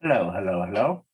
Hello, hello, hello.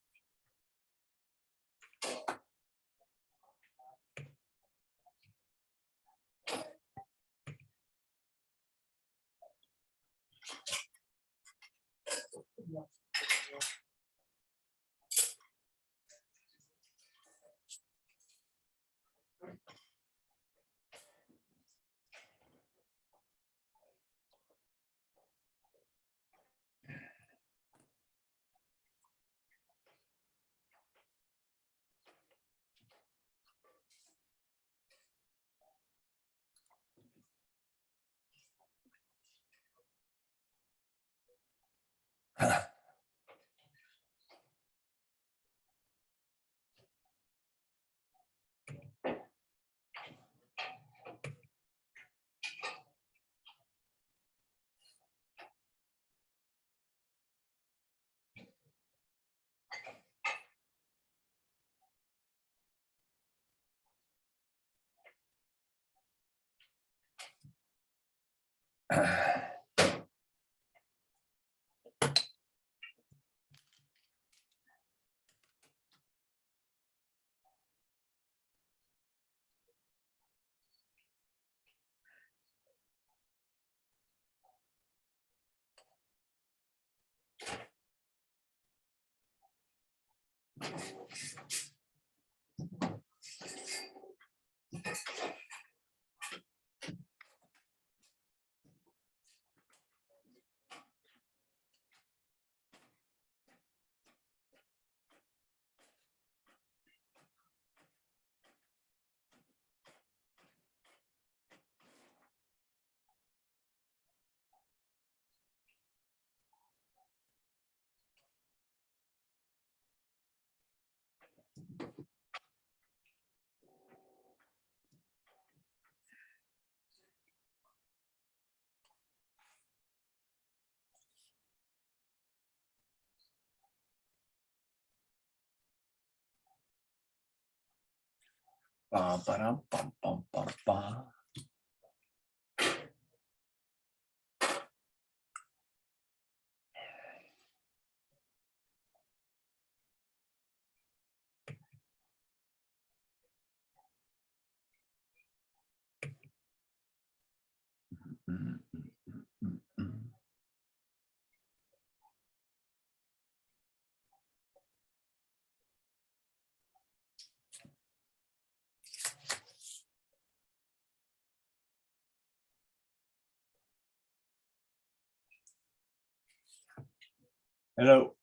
Ba, ba, ba, ba, ba, ba. Hello.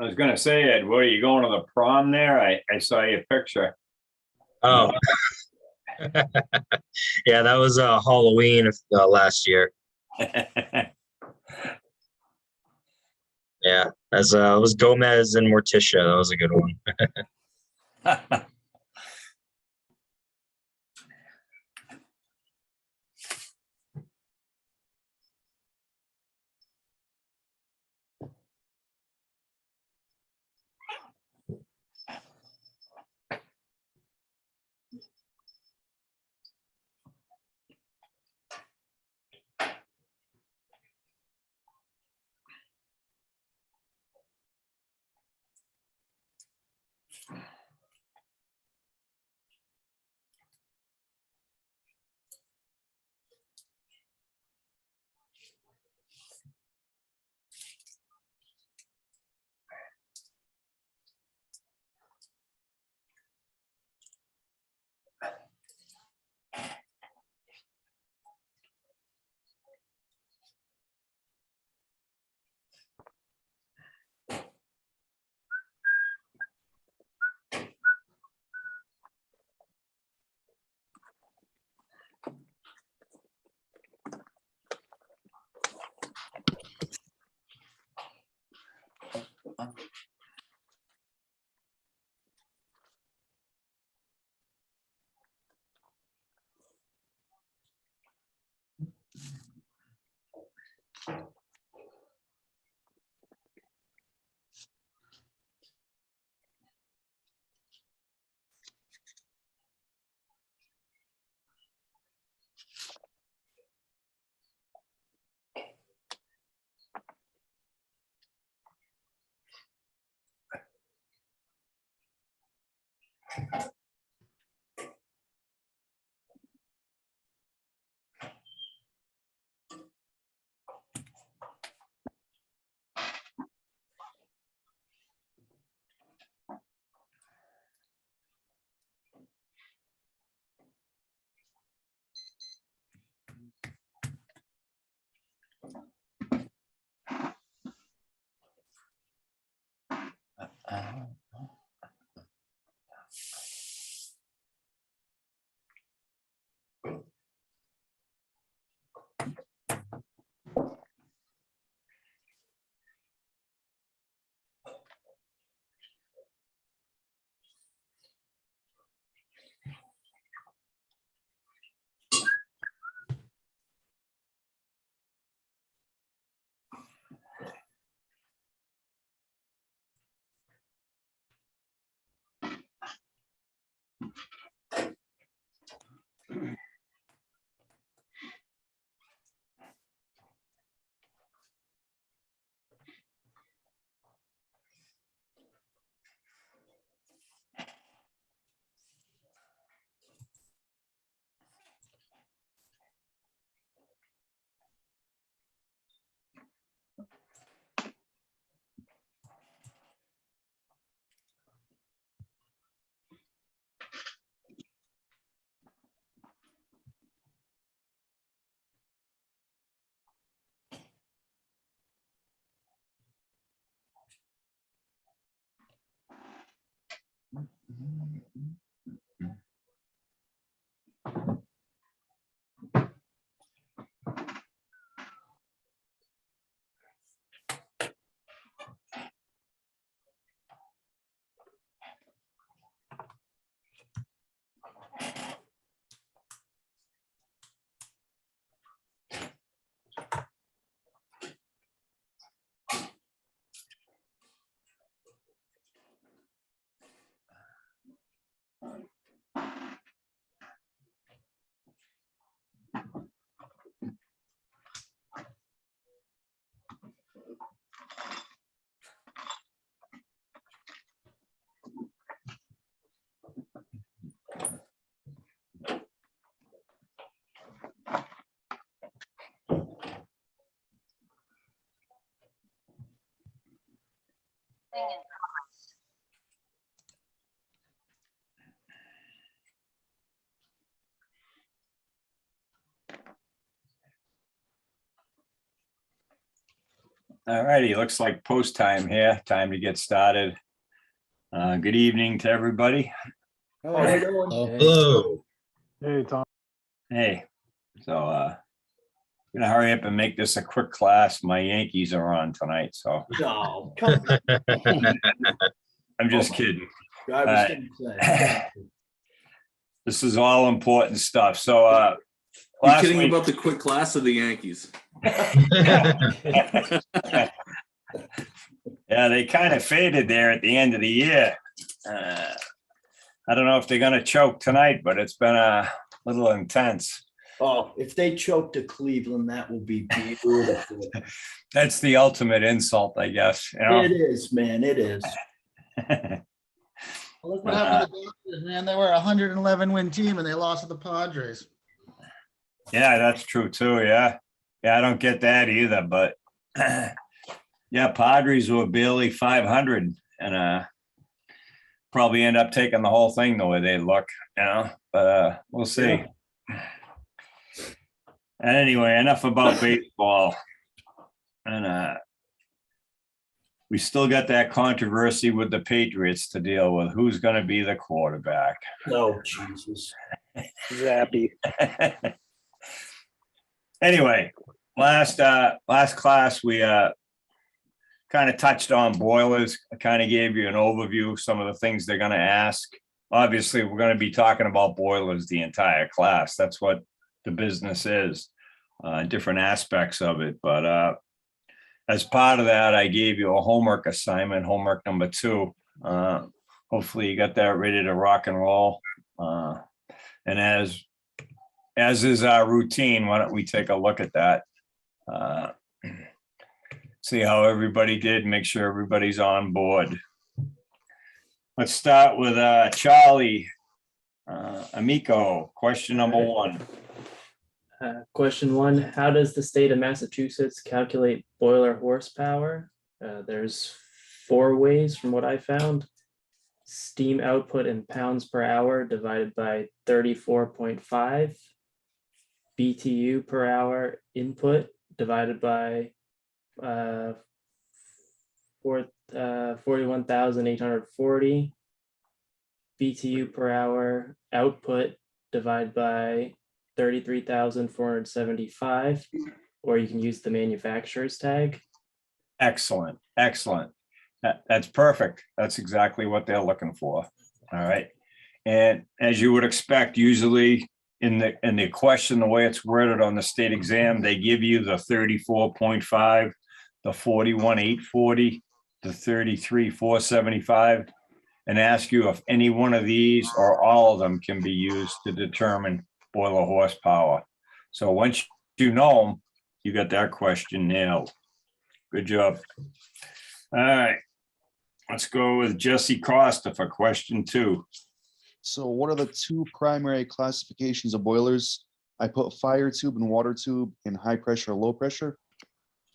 I was gonna say, Ed, what are you going to the prom there? I saw your picture. Oh, yeah, that was Halloween last year. Yeah, as it was Gomez and Morticia. That was a good one. All righty, looks like post time here. Time to get started. Good evening to everybody. How you doing? Hello. Hey, Tom. Hey, so gonna hurry up and make this a quick class. My Yankees are on tonight, so No, come. I'm just Oh, kidding. I was gonna say. This is all important stuff. So You're last kidding week, about the quick class of the Yankees. yeah, they kind of faded there at the end of the year. I don't know if they're gonna choke tonight, but it's been a little intense. Oh, if they choke to Cleveland, that will be beautiful. That's the ultimate insult, I guess. You know? It is, man. It is. Look what happened to the Dodgers, man. They were a 111 win team and they lost to the Padres. Yeah, that's true too. Yeah. Yeah, I don't get that either, but yeah, Padres were barely 500 and probably end up taking the whole thing the way they look, you know, but we'll see. Yeah. Anyway, enough about baseball. And we still got that controversy with the Patriots to deal with. Who's going to be the quarterback? Oh, Jesus. Zappy. Anyway, last class we kind of touched on boilers. I kind of gave you an overview of some of the things they're going to ask. Obviously, we're going to be talking about boilers the entire class. That's what the business is, different aspects of it. But as part of that, I gave you a homework assignment, homework number 2. Hopefully you got that ready to rock and roll. And as is our routine, why don't we take a look at that? See how everybody did, make sure everybody's on board. Let's start with Charlie Amico, question number 1. Question 1, how does the state of Massachusetts calculate boiler horsepower? There's 4 ways from what I found. Steam output in pounds per hour divided by 34.5. BTU per hour input divided by 41,840. BTU per hour output divided by 33,475, or you can use the manufacturer's tag. Excellent, excellent. That's perfect. That's exactly what they're looking for. All right. And as you would expect, usually in the question, the way it's worded on the state exam, they give you the 34.5, the 41,840, the 33,475, and ask you if any one of these or all of them can be used to determine boiler horsepower. So once you know them, you got that question nailed. Good job. All right. Let's go with Jesse Costa for question 2. So what are the 2 primary classifications of boilers? I put fire tube and water tube in high pressure, low pressure.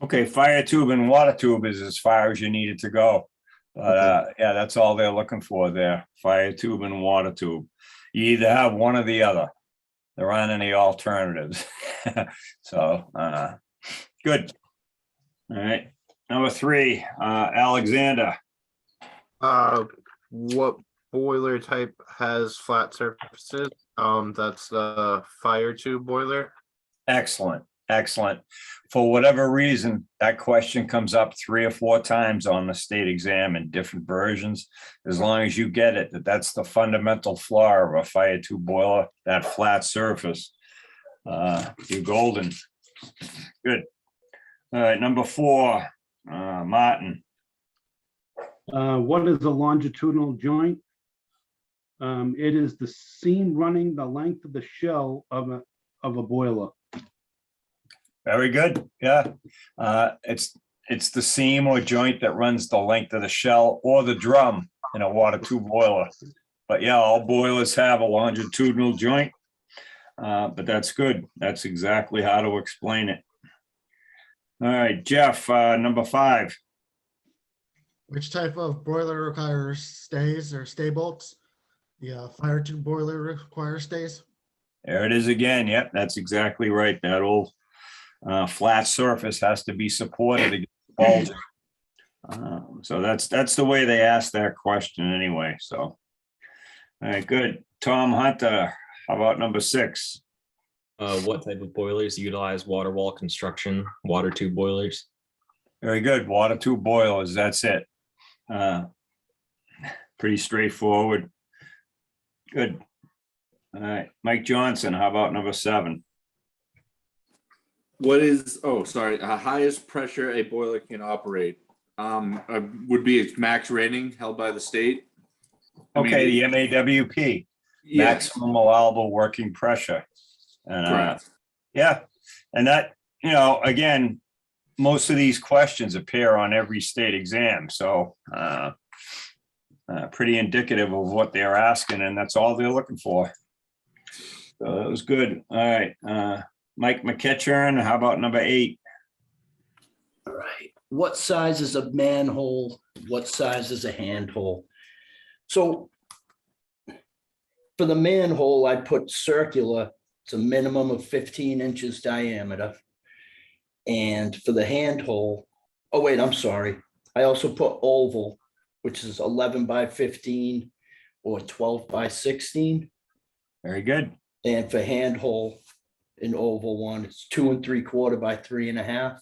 Okay, fire tube and water tube is as far as you need it to go. But yeah, that's all they're looking for there. Fire tube and water tube. You either have one or the other. There aren't any alternatives. So good. All right. Number 3, Alexander. What boiler type has flat surfaces? That's the fire tube boiler. Excellent, excellent. For whatever reason, that question comes up 3 or 4 times on the state exam in different versions. As long as you get it, that's the fundamental flaw of a fire tube boiler, that flat surface. You're golden. Good. All right, number 4, Martin. What is a longitudinal joint? It is the seam running the length of the shell of a boiler. Very good. Yeah. It's the seam or joint that runs the length of the shell or the drum in a water tube boiler. But yeah, all boilers have a longitudinal joint. But that's good. That's exactly how to explain it. All right, Jeff, number 5. Which type of boiler requires stays or stay bolts? The fire tube boiler requires stays. There it is again. Yep, that's exactly right. That old flat surface has to be supported against bulging. So that's the way they asked that question anyway, so. All right, good. Tom Hunter, how about number 6? What type of boilers utilize water wall construction, water tube boilers? Very good. Water tube boilers, that's it. Pretty straightforward. Good. All right, Mike Johnson, how about number 7? What is, oh, sorry, highest pressure a boiler can operate? Would be its max rating held by the state. I mean, Okay, the MAWP, Yes, maximum allowable working pressure. And correct. yeah, and that, again, most of these questions appear on every state exam, so pretty indicative of what they're asking, and that's all they're looking for. So that was good. All right, Mike McEachern, how about number 8? All right. What size is a manhole? What size is a handhole? So for the manhole, I put circular. It's a minimum of 15 inches diameter. And for the handhole, oh wait, I'm sorry. I also put oval, which is 11 by 15 or 12 by 16. Very good. And for handhole, an oval one, it's 2 3/4 by 3.5.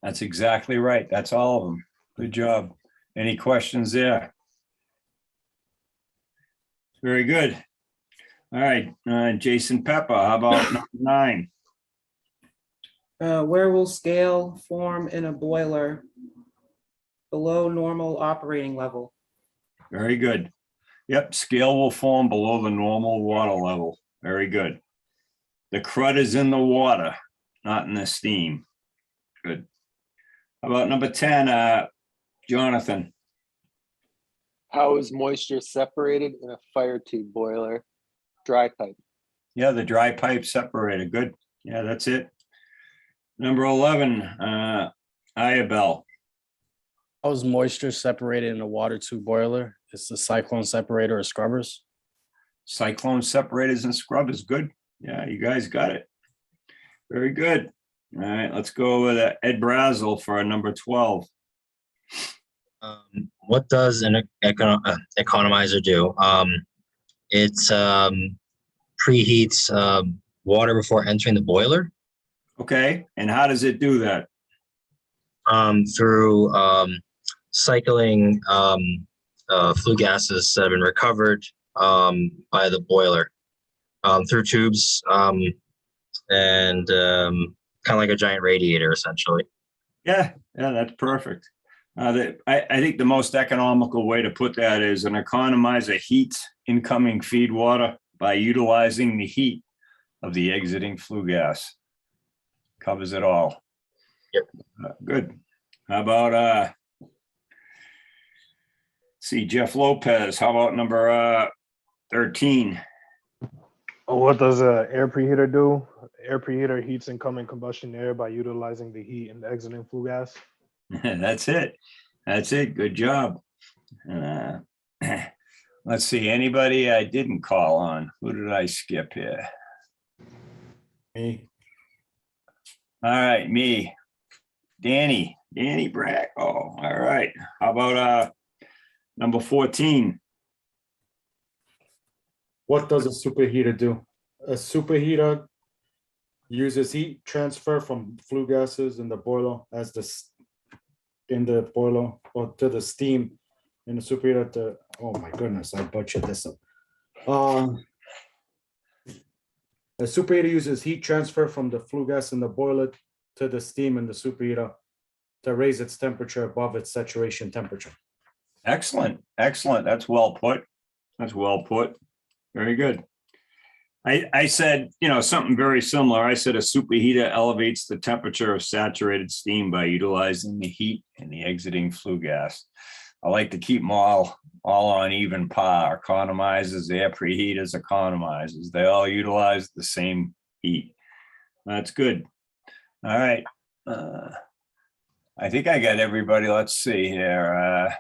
That's exactly right. That's all of them. Good job. Any questions there? Very good. All right, Jason Pepper, how about number 9? Where will scale form in a boiler below normal operating level? Very good. Yep, scale will form below the normal water level. Very good. The crud is in the water, not in the steam. Good. How about number 10, Jonathan? How is moisture separated in a fire tube boiler? Dry pipe. Yeah, the dry pipe separated. Good. Yeah, that's it. Number 11, Ayabel. How is moisture separated in a water tube boiler? It's the cyclone separator or scrubbers. Cyclone separators and scrubbers. Good. Yeah, you guys got it. Very good. All right, let's go with Ed Brazel for number 12. What does an economizer do? It preheats water before entering the boiler. Okay, and how does it do that? Through cycling flue gases that have been recovered by the boiler through tubes and kind of like a giant radiator, essentially. Yeah, that's perfect. I think the most economical way to put that is an economizer heats incoming feed water by utilizing the heat of the exiting flue gas. Covers it all. Yep. Good. How about see Jeff Lopez? How about number 13? What does an air preheater do? Air preheater heats incoming combustion air by utilizing the heat in the exiting flue gas. That's it. That's it. Good job. Let's see. Anybody I didn't call on? Who did I skip here? Me. All right, me. Danny Brack. Oh, all right. How about number 14? What does a superheater do? A superheater uses heat transfer from flue gases in the boiler or to the steam in the superheater to, oh my goodness, I butchered this up. A superheater uses heat transfer from the flue gas in the boiler to the steam in the superheater to raise its temperature above its saturation temperature. Excellent. That's well put. Very good. I said, something very similar. I said a superheater elevates the temperature of saturated steam by utilizing the heat in the exiting flue gas. I like to keep them all on even par. Economizers, air preheaters, economizers. They all utilize the same heat. That's good. All right. I think I got everybody. Let's see here.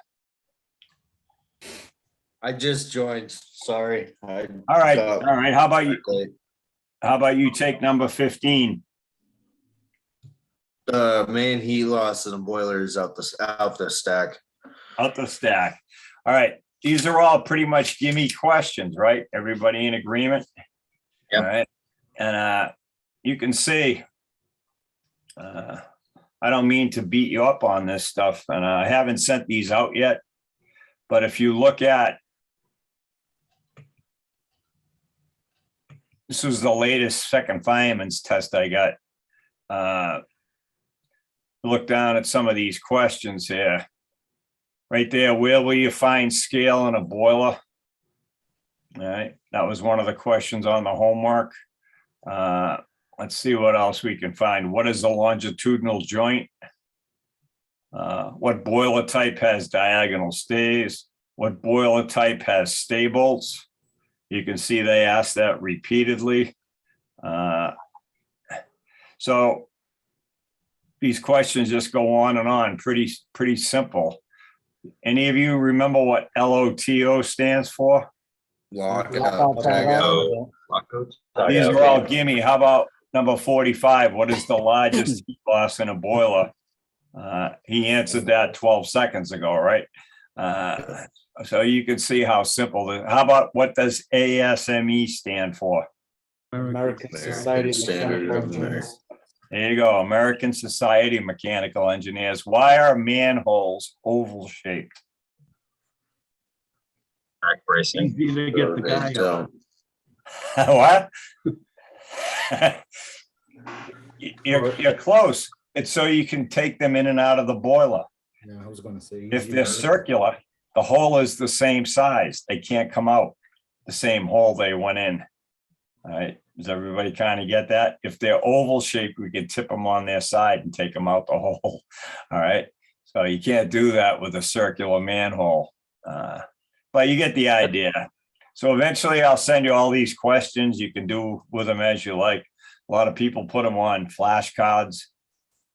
I just joined. Sorry. All right. How about you? How about you take number 15? Main heat loss in the boiler is out the stack. Out the stack. All right, these are all pretty much gimme questions, right? Everybody in agreement? Yep. All right, and you can see, I don't mean to beat you up on this stuff, and I haven't sent these out yet. But if you look at, this was the latest second fireman's test I got. Look down at some of these questions here. Right there, where will you find scale in a boiler? All right, that was one of the questions on the homework. Let's see what else we can find. What is the longitudinal joint? What boiler type has diagonal stays? What boiler type has stay bolts? You can see they asked that repeatedly. So these questions just go on and on, pretty simple. Any of you remember what LOTO stands for? Lockout, tagout. These are all gimme. How about number 45? What is the largest heat loss in a boiler? He answered that 12 seconds ago, right? So you can see how simple. How about what does ASME stand for? American Society of Standard Mechanical of Engineers. There you go, American Society of Mechanical Engineers. Why are manholes oval shaped? Back bracing. Easy to get the guy out. What? You're close. It's so you can take them in and out of the boiler. Yeah, I was gonna say. If they're circular, the hole is the same size. They can't come out the same hole they went in. All right, does everybody kind of get that? If they're oval shaped, we can tip them on their side and take them out the hole. All right, so you can't do that with a circular manhole. But you get the idea. So eventually I'll send you all these questions. You can do with them as you like. A lot of people put them on flashcards,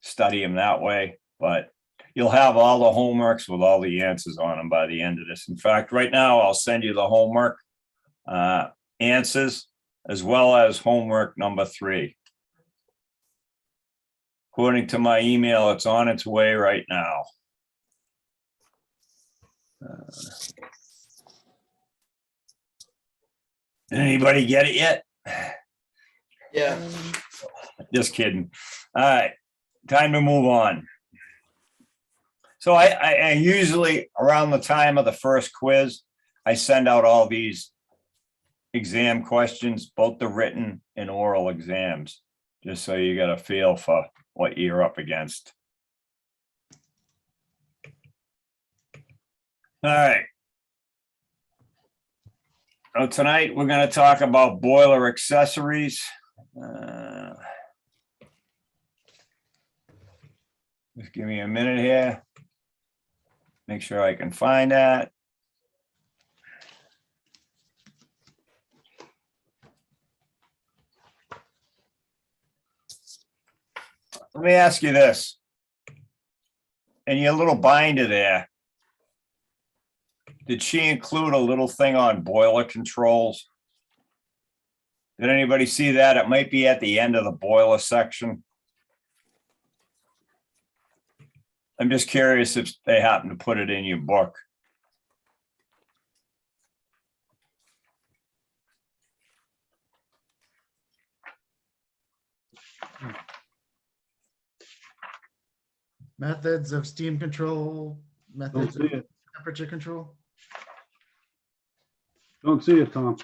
study them that way, but you'll have all the homeworks with all the answers on them by the end of this. In fact, right now I'll send you the homework answers as well as homework number 3. According to my email, it's on its way right now. Did anybody get it yet? Yeah. Just kidding. All right, time to move on. So I usually, around the time of the first quiz, I send out all these exam questions, both the written and oral exams, just so you get a feel for what you're up against. All right. So tonight, we're going to talk about boiler accessories. Just give me a minute here. Make sure I can find that. Let me ask you this. In your little binder there, did she include a little thing on boiler controls? Did anybody see that? It might be at the end of the boiler section. I'm just curious if they happen to put it in your book. Methods of steam control, methods see of it. temperature control. Don't see it, Tom.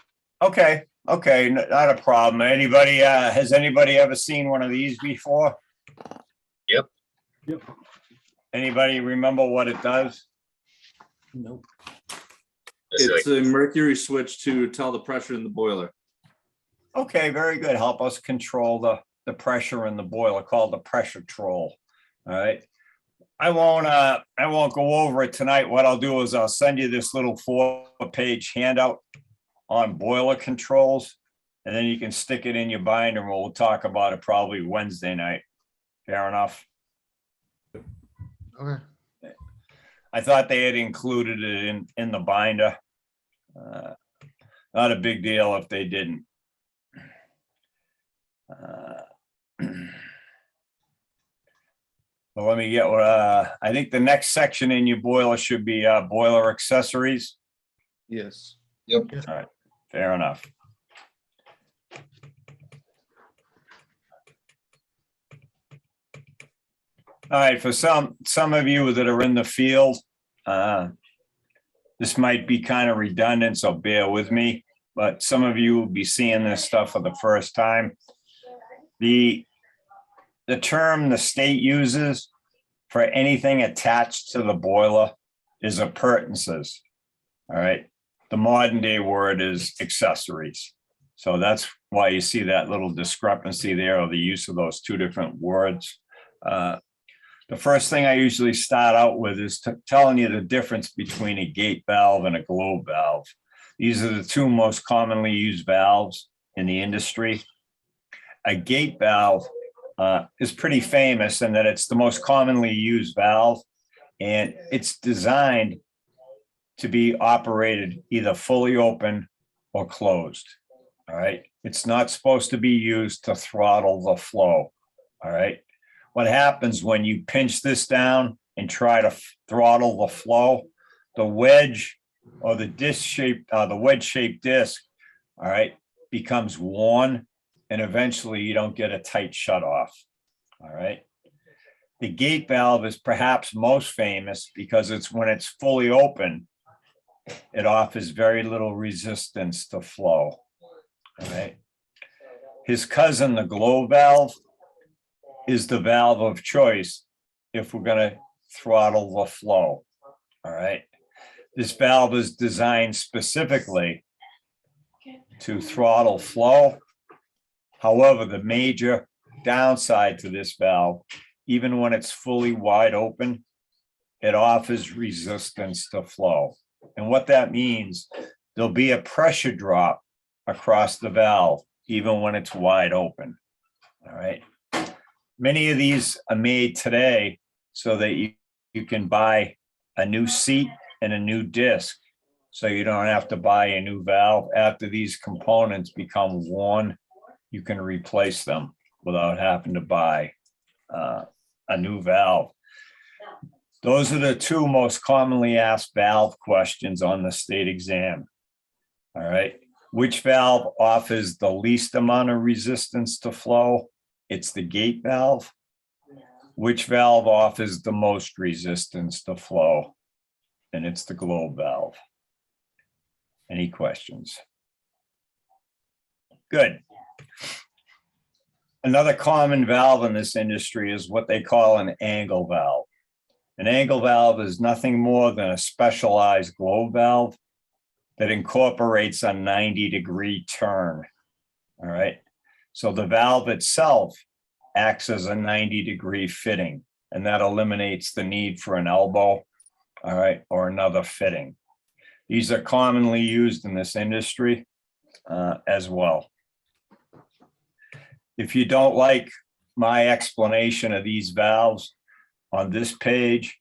Okay, not a problem. Anybody, has anybody ever seen one of these before? Yep. Yep. Anybody remember what it does? Nope. It's a mercury switch to tell the pressure in the boiler. Okay, very good. Help us control the pressure in the boiler, called the pressure troll. All right. I won't go over it tonight. What I'll do is I'll send you this little 4-page handout on boiler controls, and then you can stick it in your binder and we'll talk about it probably Wednesday night. Fair enough. Okay. I thought they had included it in the binder. Not a big deal if they didn't. Well, let me get, I think the next section in your boiler should be boiler accessories. Yes. All right, fair enough. All right, for some of you that are in the field, this might be kind of redundant, so bear with me, but some of you will be seeing this stuff for the first time. The term the state uses for anything attached to the boiler is appurtenances. All right. The modern day word is accessories. So that's why you see that little discrepancy there, or the use of those two different words. The first thing I usually start out with is telling you the difference between a gate valve and a globe valve. These are the two most commonly used valves in the industry. A gate valve is pretty famous in that it's the most commonly used valve, and it's designed to be operated either fully open or closed. All right. It's not supposed to be used to throttle the flow. All right. What happens when you pinch this down and try to throttle the flow, the wedge or the disc shape, the wedge shaped disc, all right, becomes worn, and eventually you don't get a tight shut off. All right. The gate valve is perhaps most famous because it's when it's fully open, it offers very little resistance to flow. All right. His cousin, the globe valve, is the valve of choice if we're going to throttle the flow. All right. This valve is designed specifically to throttle flow. However, the major downside to this valve, even when it's fully wide open, it offers resistance to flow. And what that means, there'll be a pressure drop across the valve, even when it's wide open. All right. Many of these are made today so that you can buy a new seat and a new disc, so you don't have to buy a new valve. After these components become worn, you can replace them without having to buy a new valve. Those are the two most commonly asked valve questions on the state exam. All right. Which valve offers the least amount of resistance to flow? It's the gate valve. Which valve offers the most resistance to flow? And it's the globe valve. Any questions? Good. Another common valve in this industry is what they call an angle valve. An angle valve is nothing more than a specialized globe valve that incorporates a 90-degree turn. All right. So the valve itself acts as a 90-degree fitting, and that eliminates the need for an elbow, all right, or another fitting. These are commonly used in this industry as well. If you don't like my explanation of these valves, on this page,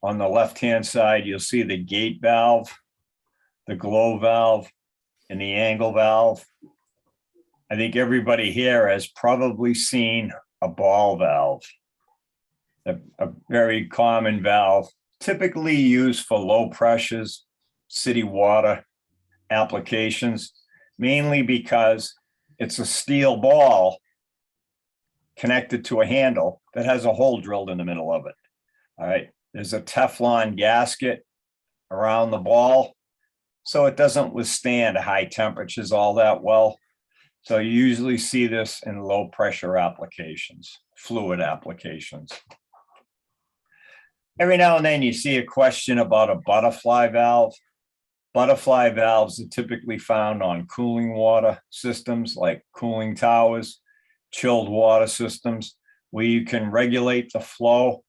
on the left-hand side, you'll see the gate valve, the globe valve, and the angle valve. I think everybody here has probably seen a ball valve, a very common valve, typically used for low pressures, city water applications, mainly because it's a steel ball connected to a handle that has a hole drilled in the middle of it. All right. There's a Teflon gasket around the ball, so it doesn't withstand high temperatures all that well. So you usually see this in low pressure applications, fluid applications. Every now and then you see a question about a butterfly valve. Butterfly valves are typically found on cooling water systems like cooling towers, chilled water systems, where you can regulate the flow.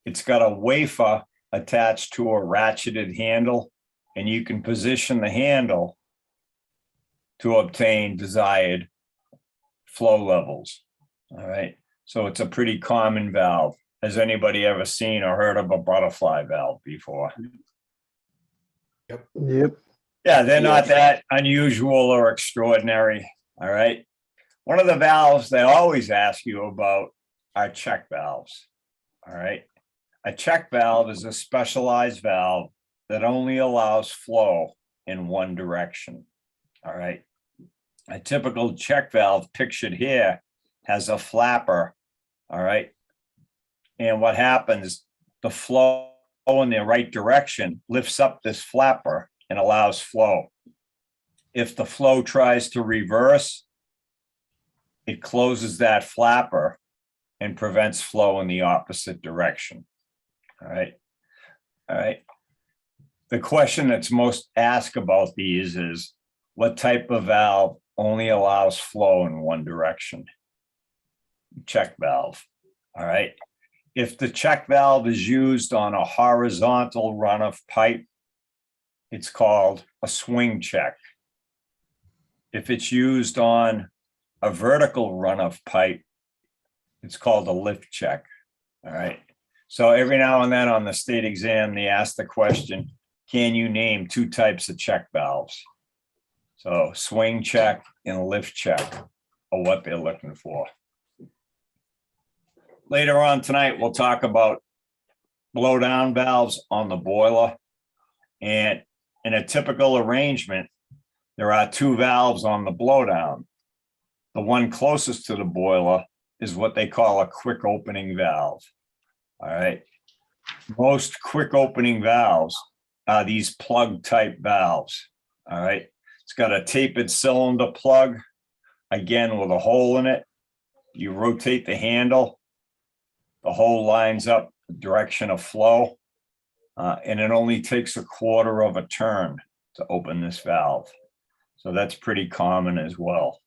It's got a wafer attached to a ratcheted handle, and you can position the handle to obtain desired flow levels. All right. So it's a pretty common valve. Has anybody ever seen or heard of a butterfly valve before? Yep. Yeah, they're not that unusual or extraordinary. All right. One of the valves they always ask you about are check valves. All right. A check valve is a specialized valve that only allows flow in one direction. All right. A typical check valve pictured here has a flapper. All right. And what happens, the flow in the right direction lifts up this flapper and allows flow. If the flow tries to reverse, it closes that flapper and prevents flow in the opposite direction. All right. All right. The question that's most asked about these is, what type of valve only allows flow in one direction? Check valve. All right. If the check valve is used on a horizontal run of pipe, it's called a swing check. If it's used on a vertical run of pipe, it's called a lift check. All right. So every now and then on the state exam, they ask the question, can you name two types of check valves? So swing check and lift check are what they're looking for. Later on tonight, we'll talk about blowdown valves on the boiler. And in a typical arrangement, there are two valves on the blowdown. The one closest to the boiler is what they call a quick opening valve. All right. Most quick opening valves are these plug type valves. All right. It's got a tapered cylinder plug, again, with a hole in it. You rotate the handle, the hole lines up the direction of flow, and it only takes a quarter of a turn to open this valve. So that's pretty common as well.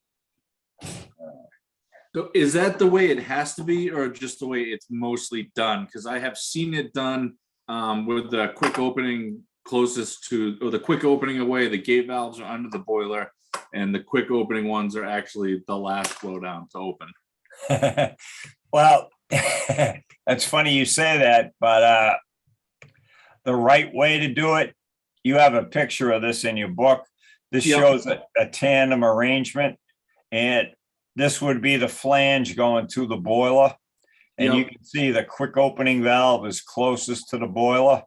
So is that the way it has to be, or just the way it's mostly done? Because I have seen it done with the quick opening closest to, or the quick opening away, the gate valves are under the boiler, and the quick opening ones are actually the last blowdown to open. Well, that's funny you say that, but the right way to do it, you have a picture of this in your book. This Yep. shows a tandem arrangement, and this would be the flange going to the boiler. And you Yep. can see the quick opening valve is closest to the boiler,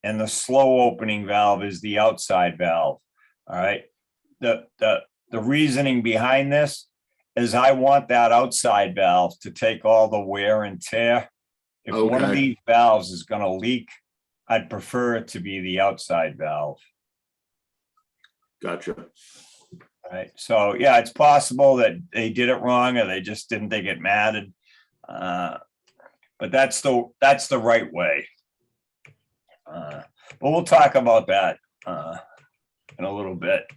and the slow opening valve is the outside valve. All right. The reasoning behind this is I want that outside valve to take all the wear and tear. If one of Okay. these valves is going to leak, I'd prefer it to be the outside valve. Gotcha. All right. So yeah, it's possible that they did it wrong or they just didn't think it mattered. But that's the right way. But we'll talk about that in a little bit.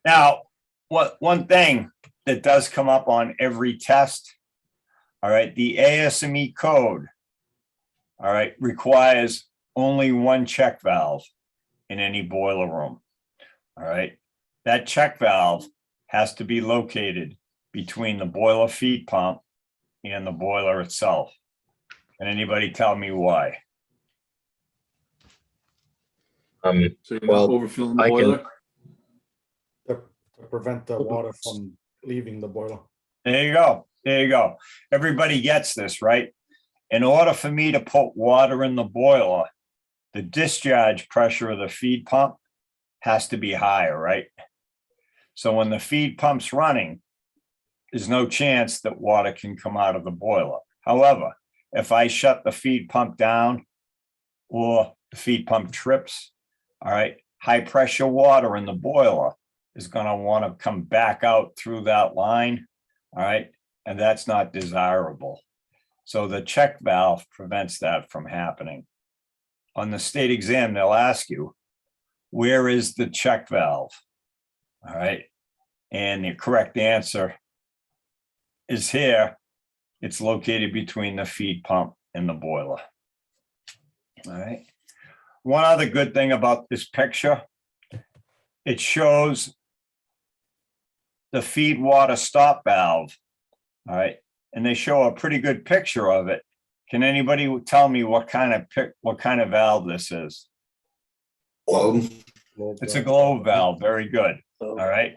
Now, one thing that does come up on every test, all right, the ASME code, all right, requires only one check valve in any boiler room. All right, that check valve has to be located between the boiler feed pump and the boiler itself. Can anybody tell me why? So you're Well, not overfilling the I can- boiler? To prevent the water from leaving the boiler. There you go. There you go. Everybody gets this, right? In order for me to put water in the boiler, the discharge pressure of the feed pump has to be higher, right? So when the feed pump's running, there's no chance that water can come out of the boiler. However, if I shut the feed pump down or the feed pump trips, all right, high pressure water in the boiler is going to want to come back out through that line, all right, and that's not desirable. So the check valve prevents that from happening. On the state exam, they'll ask you, where is the check valve? All right, and the correct answer is here. It's located between the feed pump and the boiler. All right. One other good thing about this picture, it shows the feed water stop valve. All right. And they show a pretty good picture of it. Can anybody tell me what kind of valve this is? Globe. It's a globe valve. Very good. All right.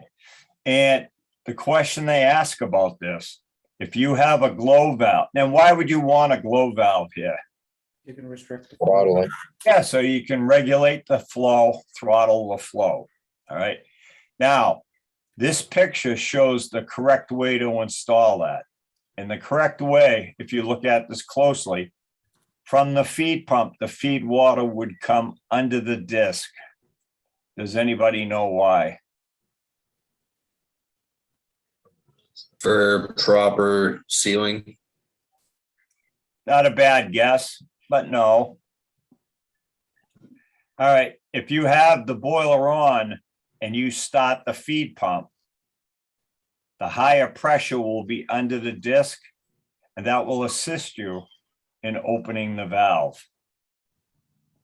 And the question they ask about this If you have a glow valve, then why would you want a glow valve here? You can restrict. Throttling. Yeah, so you can regulate the flow, throttle the flow. All right. Now, this picture shows the correct way to install that. And the correct way, if you look at this closely, from the feed pump, the feed water would come under the disc. Does anybody know why? For proper sealing. Not a bad guess, but no. All right, if you have the boiler on and you start the feed pump, the higher pressure will be under the disc, and that will assist you in opening the valve.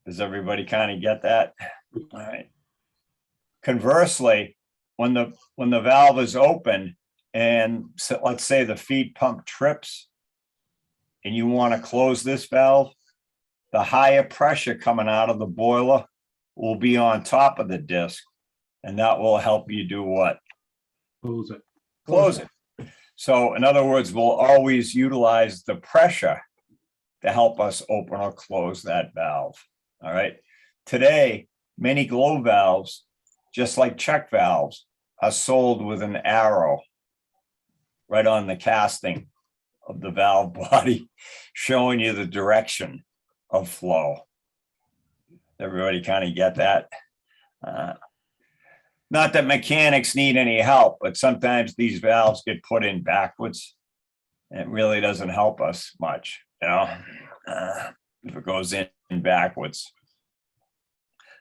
Does everybody kind of get that? All right. Conversely, when the valve is open and so let's say the feed pump trips and you want to close this valve, the higher pressure coming out of the boiler will be on top of the disc, and that will help you do what? Close it. Close it. So in other words, we'll always utilize the pressure to help us open or close that valve. All right. Today, many glow valves, just like check valves, are sold with an arrow right on the casting of the valve body, showing you the direction of flow. Everybody kind of get that? Not that mechanics need any help, but sometimes these valves get put in backwards. And it really doesn't help us much, you know, if it goes in backwards.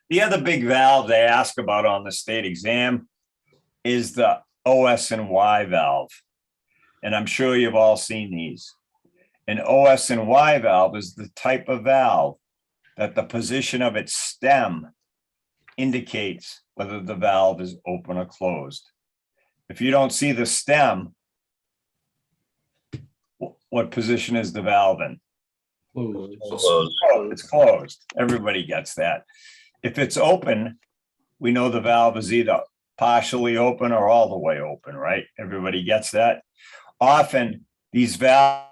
The other big valve they ask about on the state exam is the OS&Y valve. And I'm sure you've all seen these. An OS&Y valve is the type of valve that the position of its stem indicates whether the valve is open or closed. If you don't see the stem, what position is the valve in? Closed. Closed. It's closed. Everybody gets that. If it's open, we know the valve is either partially open or all the way open, right? Everybody gets that. Often these valves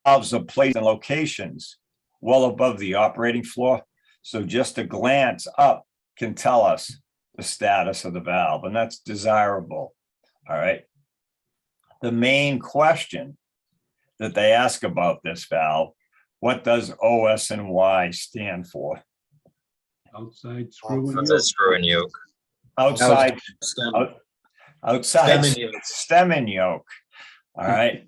are placed in locations well above the operating floor. So just a glance up can tell us the status of the valve, and that's desirable. All right. The main question that they ask about this valve, what does OS&Y stand for? Outside screw and That's yoke. a screw and yoke. Outside, outside Stem and yoke. stem and yoke. All right.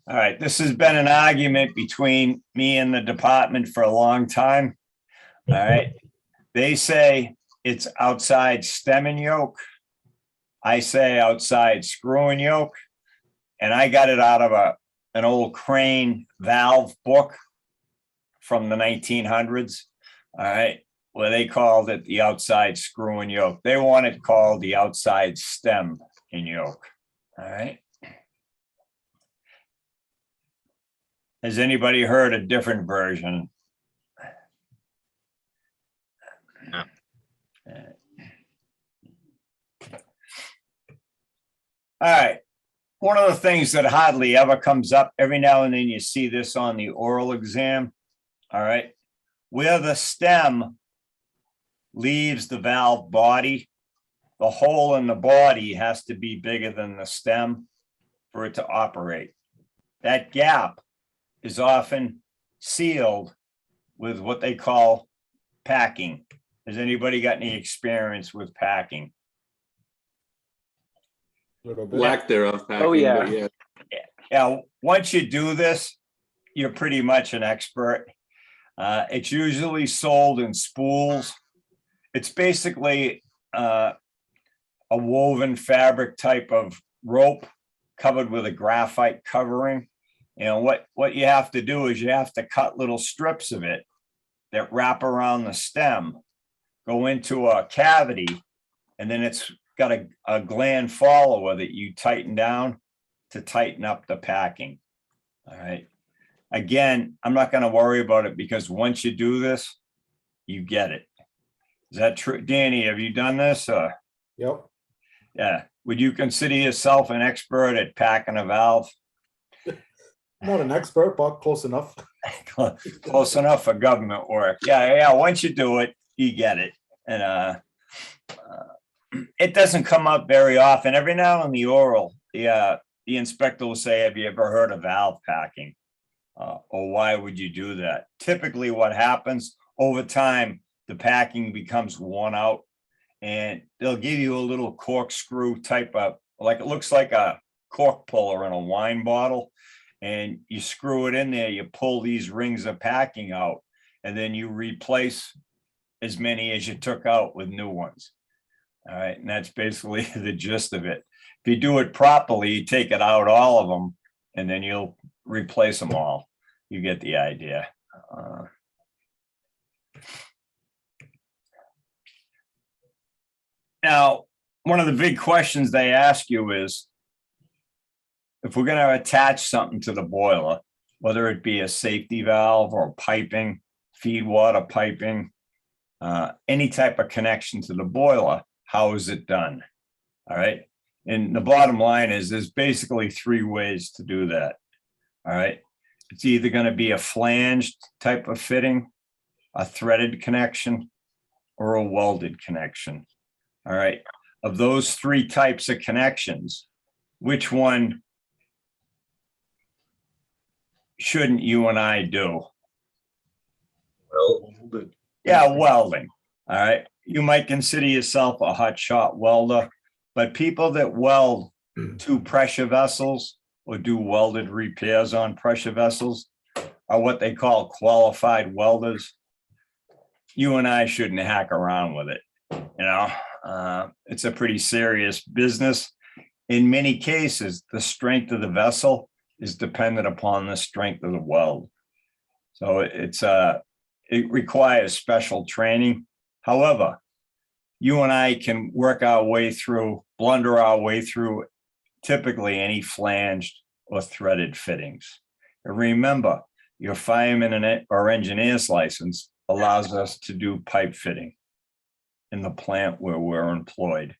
All right. This has been an argument between me and the department for a long time. All right. They say it's outside stem and yoke. I say outside screw and yoke. And I got it out of an old Crane valve book from the 1900s. All right. Where they called it the outside screw and yoke. They want it called the outside stem and yoke. All right. Has anybody heard a different version? No. All right. One of the things that hardly ever comes up, every now and then you see this on the oral exam. All right. Where the stem leaves the valve body, the hole in the body has to be bigger than the stem for it to operate. That gap is often sealed with what they call packing. Has anybody got any experience with packing? Lack thereof. Packing, Oh, yeah. but yeah. Yeah, once you do this, you're pretty much an expert. It's usually sold in spools. It's basically a woven fabric type of rope covered with a graphite covering. You know, what you have to do is you have to cut little strips of it that wrap around the stem, go into a cavity, and then it's got a gland follower that you tighten down to tighten up the packing. All right. Again, I'm not going to worry about it because once you do this, you get it. Is that true? Danny, have you done this? Yep. Yeah. Would you consider yourself an expert at packing a valve? Not an expert, but close enough. Close enough for government work. Yeah. Once you do it, you get it. And it doesn't come up very often. Every now and the oral, the inspector will say, "Have you ever heard of valve packing?" Or why would you do that? Typically, what happens over time, the packing becomes worn out, and they'll give you a little corkscrew type of, like it looks like a cork puller in a wine bottle. And you screw it in there, you pull these rings of packing out, and then you replace as many as you took out with new ones. All right, and that's basically the gist of it. If you do it properly, you take it out, all of them, and then you'll replace them all. You get the idea. Now, one of the big questions they ask you is, if we're going to attach something to the boiler, whether it be a safety valve or piping, feed water piping, any type of connection to the boiler, how is it done? All right. And the bottom line is there's basically 3 ways to do that. All right. It's either going to be a flanged type of fitting, a threaded connection, or a welded connection. All right. Of those 3 types of connections, which one shouldn't you and I do? Well, Yeah, welding. All right. You might consider yourself a hot shot welder, but people that weld 2 pressure vessels or do welded repairs on pressure vessels are what they call qualified welders. You and I shouldn't hack around with it. It's a pretty serious business. In many cases, the strength of the vessel is dependent upon the strength of the weld. So it requires special training. However, you and I can work our way through, blunder our way through typically any flanged or threaded fittings. And remember, your fireman or engineer's license allows us to do pipe fitting in the plant where we're employed.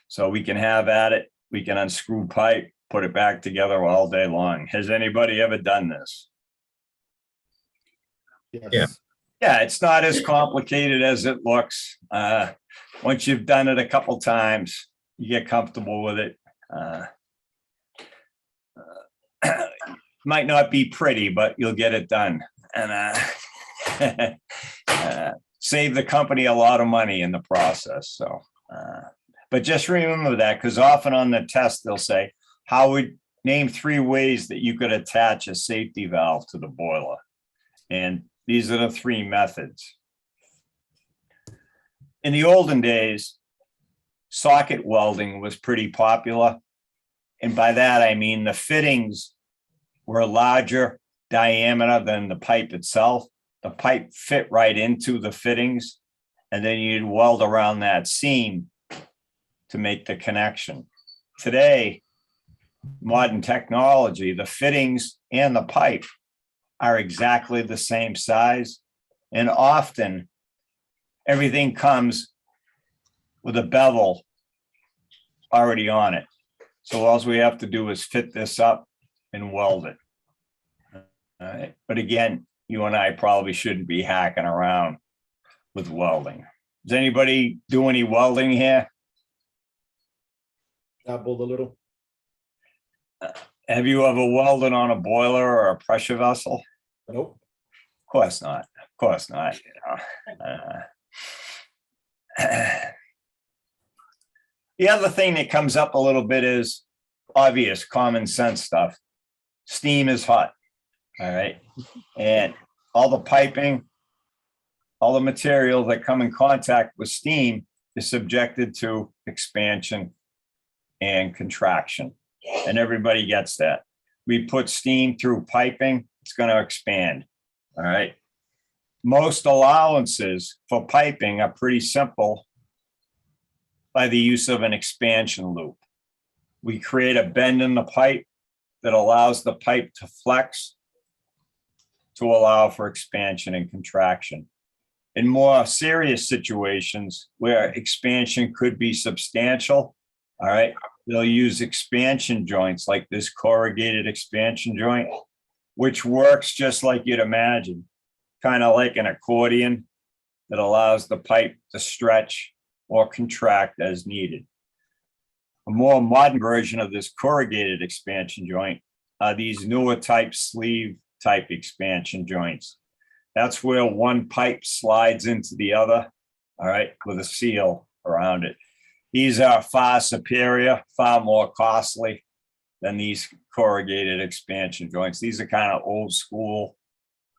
So we can have at it, we can unscrew pipe, put it back together all day long. Has anybody ever done this? Yeah. Yeah, it's not as complicated as it looks. Once you've done it a couple times, you get comfortable with it. Might not be pretty, but you'll get it done. And save the company a lot of money in the process. So, but just remember that, because often on the test, they'll say, how would name 3 ways that you could attach a safety valve to the boiler? And these are the 3 methods. In the olden days, socket welding was pretty popular. And by that, I mean the fittings were larger diameter than the pipe itself. The pipe fit right into the fittings, and then you'd weld around that seam to make the connection. Today, modern technology, the fittings and the pipe are exactly the same size, and often everything comes with a bevel already on it. So all we have to do is fit this up and weld it. All right. But again, you and I probably shouldn't be hacking around with welding. Does anybody do any welding here? Dabbled a little. Have you ever welded on a boiler or a pressure vessel? Nope. Of course not. Of course not. The other thing that comes up a little bit is obvious common sense stuff. Steam is hot. All right. And all the piping, all the material that come in contact with steam is subjected to expansion and contraction. And everybody gets that. We put steam through piping, it's going to expand. All right. Most allowances for piping are pretty simple by the use of an expansion loop. We create a bend in the pipe that allows the pipe to flex to allow for expansion and contraction. In more serious situations where expansion could be substantial, all right, they'll use expansion joints like this corrugated expansion joint which works just like you'd imagine, kind of like an accordion that allows the pipe to stretch or contract as needed. A more modern version of this corrugated expansion joint are these newer type sleeve type expansion joints. That's where one pipe slides into the other, all right, with a seal around it. These are far superior, far more costly than these corrugated expansion joints. These are kind of old school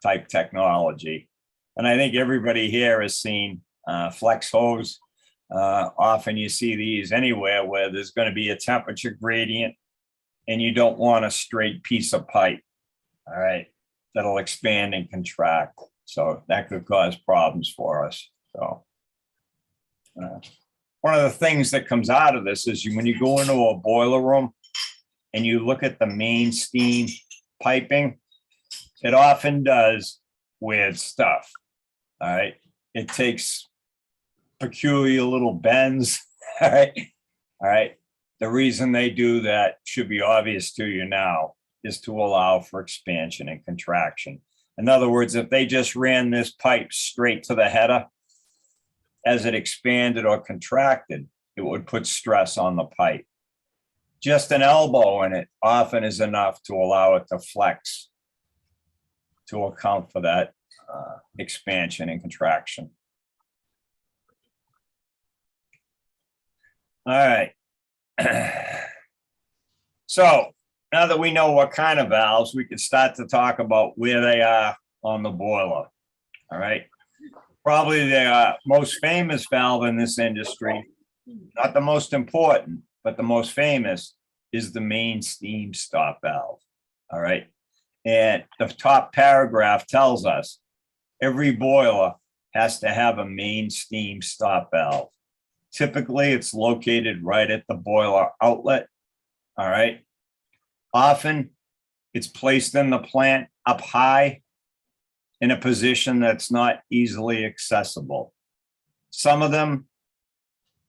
type technology. And I think everybody here has seen flex hose. Often you see these anywhere where there's going to be a temperature gradient and you don't want a straight piece of pipe, all right, that'll expand and contract. So that could cause problems for us. So one of the things that comes out of this is when you go into a boiler room and you look at the main steam piping, it often does weird stuff. All right. It takes peculiar little bends. All right. All right. The reason they do that should be obvious to you now, is to allow for expansion and contraction. In other words, if they just ran this pipe straight to the header, as it expanded or contracted, it would put stress on the pipe. Just an elbow in it often is enough to allow it to flex to account for that expansion and contraction. All right. So now that we know what kind of valves, we can start to talk about where they are on the boiler. All right. Probably the most famous valve in this industry, not the most important, but the most famous, is the main steam stop valve. All right. And the top paragraph tells us every boiler has to have a main steam stop valve. Typically, it's located right at the boiler outlet. All right. Often it's placed in the plant up high in a position that's not easily accessible. Some of them,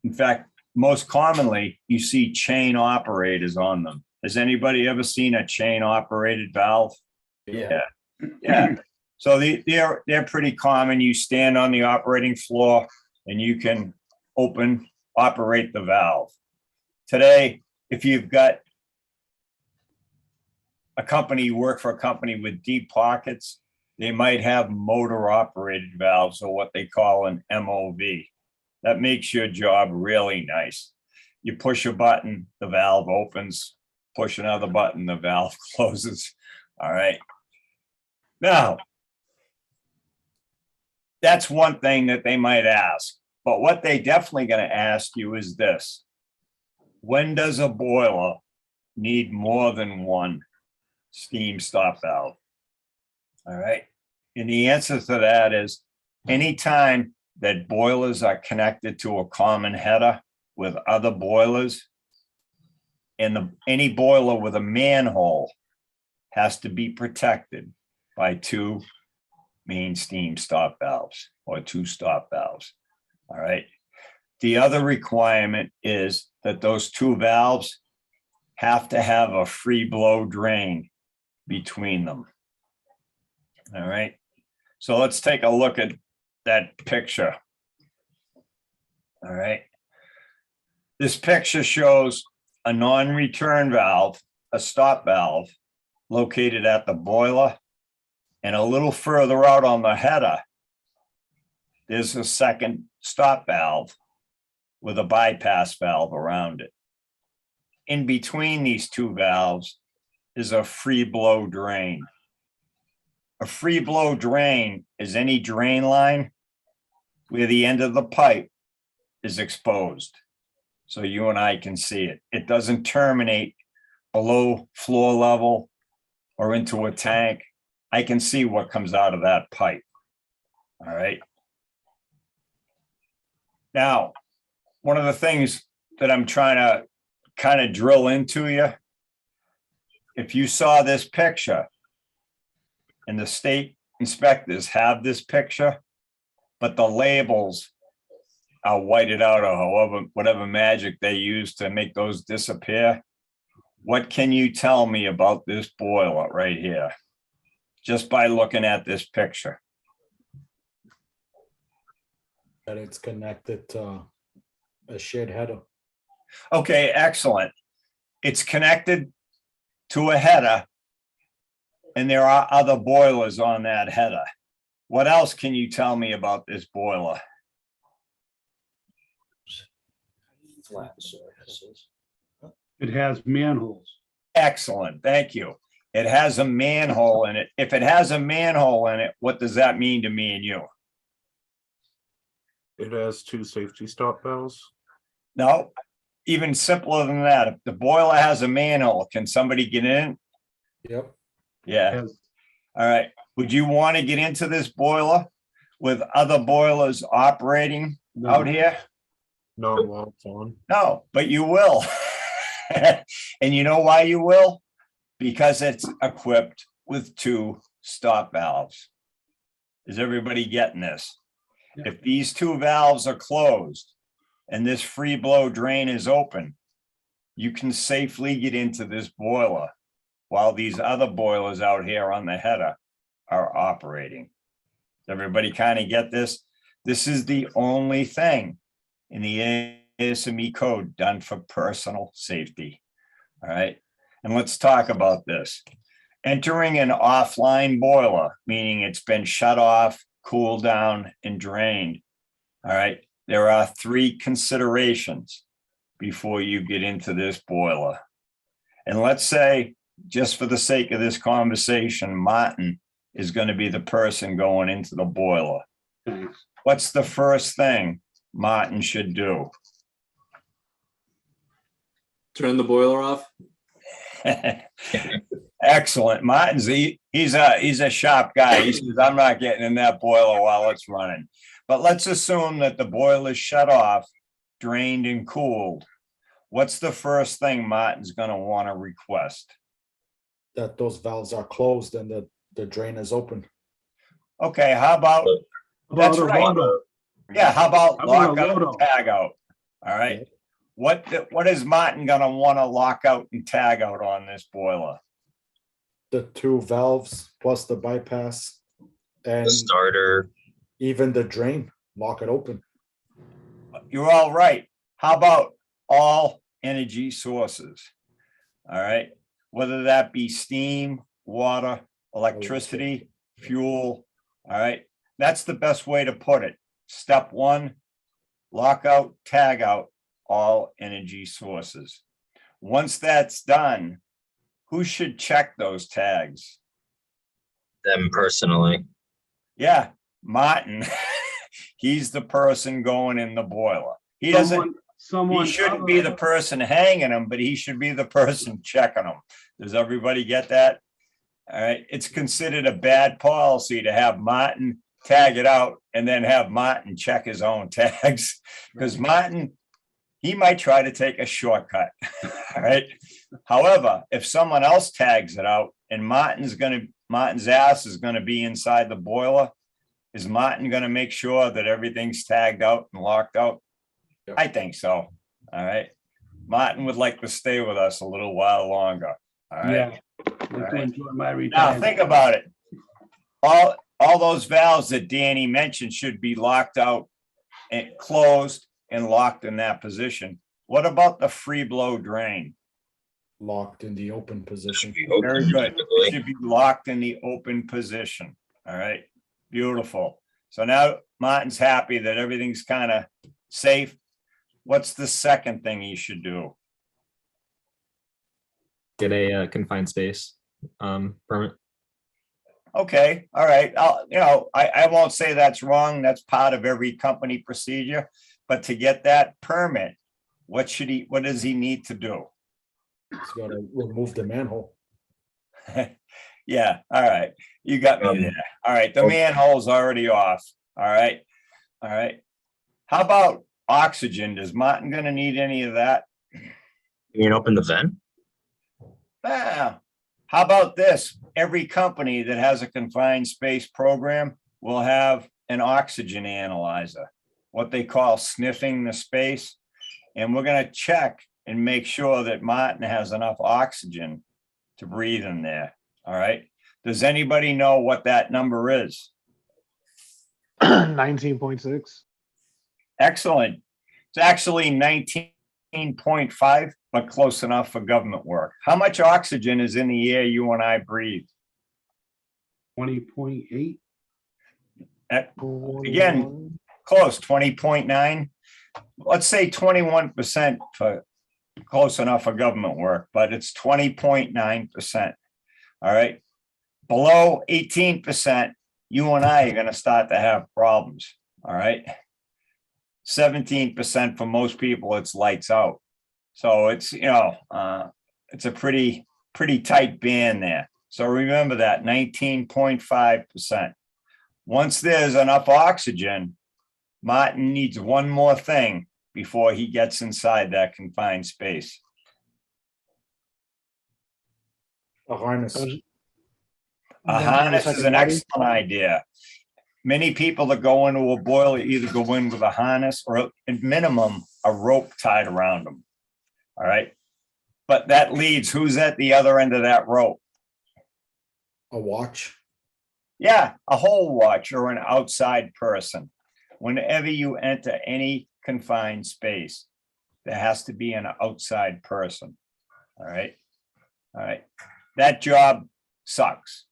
in fact, most commonly, you see chain operators on them. Has anybody ever seen a chain operated valve? Yeah. Yeah. So they're pretty common. You stand on the operating floor and you can operate the valve. Today, if you've got a company, you work for a company with deep pockets, they might have motor operated valves, or what they call an MOV. That makes your job really nice. You push a button, the valve opens, push another button, the valve closes. All right. Now, that's one thing that they might ask, but what they definitely going to ask you is this: when does a boiler need more than one steam stop valve? All right. And the answer to that is anytime that boilers are connected to a common header with other boilers, and any boiler with a manhole has to be protected by two main steam stop valves or two stop valves. All right. The other requirement is that those two valves have to have a free blow drain between them. All right. So let's take a look at that picture. All right. This picture shows a non-return valve, a stop valve, located at the boiler, and a little further out on the header, there's a second stop valve with a bypass valve around it. In between these two valves is a free blow drain. A free blow drain is any drain line where the end of the pipe is exposed, so you and I can see it. It doesn't terminate below floor level or into a tank. I can see what comes out of that pipe. All right. Now, one of the things that I'm trying to kind of drill into you, if you saw this picture, and the state inspectors have this picture, but the labels are whited out, or whatever magic they use to make those disappear. What can you tell me about this boiler right here? just by looking at this picture. That it's connected to a shared header. Okay, excellent. It's connected to a header, and there are other boilers on that header. What else can you tell me about this boiler? It has manholes. Excellent, thank you. It has a manhole in it. If it has a manhole in it, what does that mean to me and you? It has 2 safety stop valves. No, even simpler than that. If the boiler has a manhole, can somebody get in? Yep. Yeah, Has- all right. Would you want to get into this boiler with other boilers operating no. out here? Not while it's on. No, but you will. And you know why you will? Because it's equipped with 2 stop valves. Is everybody getting this? Yeah. If these 2 valves are closed and this free blow drain is open, you can safely get into this boiler while these other boilers out here on the header are operating. Does everybody kind of get this? This is the only thing in the ASME code done for personal safety. All right. And let's talk about this. Entering an offline boiler, meaning it's been shut off, cooled down, and drained. All right. There are 3 considerations before you get into this boiler. And let's say, just for the sake of this conversation, Martin is going to be the person going into the boiler. Thanks. What's the first thing Martin should do? Turn the boiler off. Excellent. Martin's he's a sharp guy. He says, I'm not getting in that boiler while it's running. But let's assume that the boiler's shut off, drained and cooled. What's the first thing Martin's gonna want to request? That those valves are closed and the drain is open. Okay, how about, that's About a right. roto. Yeah, how about How about a lock out, load-out? tag out? All right. What is Martin gonna want to lock out and tag out on this boiler? The 2 valves plus the bypass and The starter. even the drain, lock it open. You're all right. How about all energy sources? All right, whether that be steam, water, electricity, fuel. All right, that's the best way to put it. Step 1, lock out, tag out all energy sources. Once that's done, who should check those tags? Them personally. Yeah, Martin. He's the person going in the boiler. He doesn't, Someone he shouldn't be the other- person hanging them, but he should be the person checking them. Does everybody get that? All right, it's considered a bad policy to have Martin tag it out and then have Martin check his own tags. Because Martin, he might try to take a shortcut. All right. However, if someone else tags it out and Martin's ass is gonna be inside the boiler, is Martin gonna make sure that everything's tagged out and locked out? Yep. I think so. All right. Martin would like to stay with us a little while longer. All right. Yeah. Like to right. enjoy my Now, retirement. think about it. All those valves that Danny mentioned should be locked out and closed and locked in that position. What about the free blow drain? Locked in the open position. Very good. It should be locked in the open position. All right. Beautiful. So now Martin's happy that everything's kind of safe. What's the second thing he should do? Get a confined space permit. Okay, all right. I won't say that's wrong. That's part of every company procedure. But to get that permit, what does he need to do? It's got to remove the manhole. Yeah, all right. You got me there. All right, the manhole's already off. All right. All right. How about oxygen? Is Martin gonna need any of that? You mean open the vent? Ah, how about this? Every company that has a confined space program will have an oxygen analyzer, what they call sniffing the space. And we're gonna check and make sure that Martin has enough oxygen to breathe in there. All right. Does anybody know what that number is? 19.6. Excellent. It's actually 19.5, but close enough for government work. How much oxygen is in the air you and I breathe? 20.8. Again, close, 20.9. Let's say 21% for close enough for government work, but it's 20.9%. All right. Below 18%, you and I are going to start to have problems. All right. 17% for most people, it's lights out. So it's, it's a pretty tight band there. So remember that 19.5%. Once there's enough oxygen, Martin needs one more thing before he gets inside that confined space. A harness. A harness is an excellent idea. Many people that go into a boiler either go in with a harness or at minimum, a rope tied around them. All right. But that leads, who's at the other end of that rope? A watch. Yeah, a hole watch or an outside person. Whenever you enter any confined space, there has to be an outside person. All right. All right. That job sucks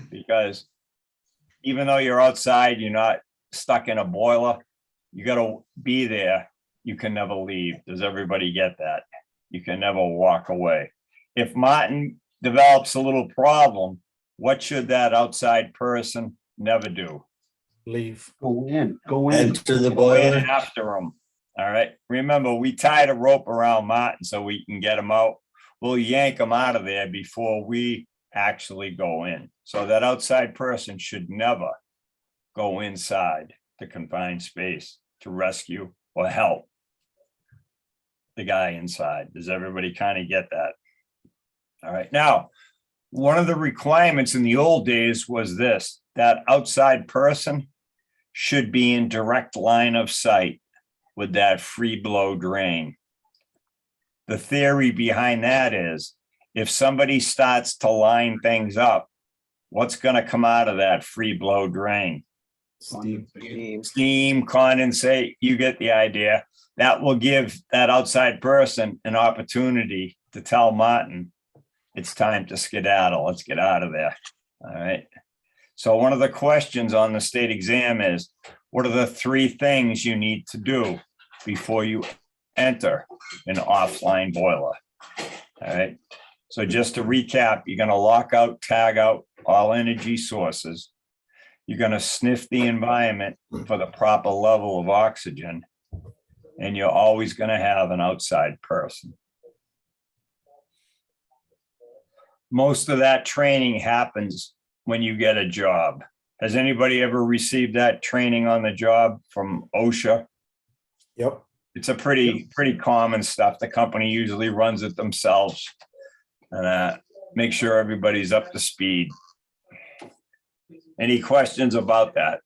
because even though you're outside, you're not stuck in a boiler. You got to be there. You can never leave. Does everybody get that? You can never walk away. If Martin develops a little problem, what should that outside person never do? Leave. Go in. Go in. Enter the Go in boiler. after him. All right. Remember, we tied a rope around Martin so we can get him out. We'll yank him out of there before we actually go in. So that outside person should never go inside the confined space to rescue or help the guy inside. Does everybody kind of get that? All right. Now, one of the requirements in the old days was this, that outside person should be in direct line of sight with that free blow drain. The theory behind that is if somebody starts to line things up, what's going to come out of that free blow drain? Steam. Steam, condensate, you get the idea. That will give that outside person an opportunity to tell Martin, it's time to skedaddle. Let's get out of there. All right. So one of the questions on the state exam is, what are the 3 things you need to do before you enter an offline boiler? All right. So just to recap, you're going to lock out, tag out all energy sources. You're going to sniff the environment for the proper level of oxygen. And you're always going to have an outside person. Most of that training happens when you get a job. Has anybody ever received that training on the job from OSHA? Yep. It's a pretty common stuff. The company usually runs it themselves and make sure everybody's up to speed. Any questions about that?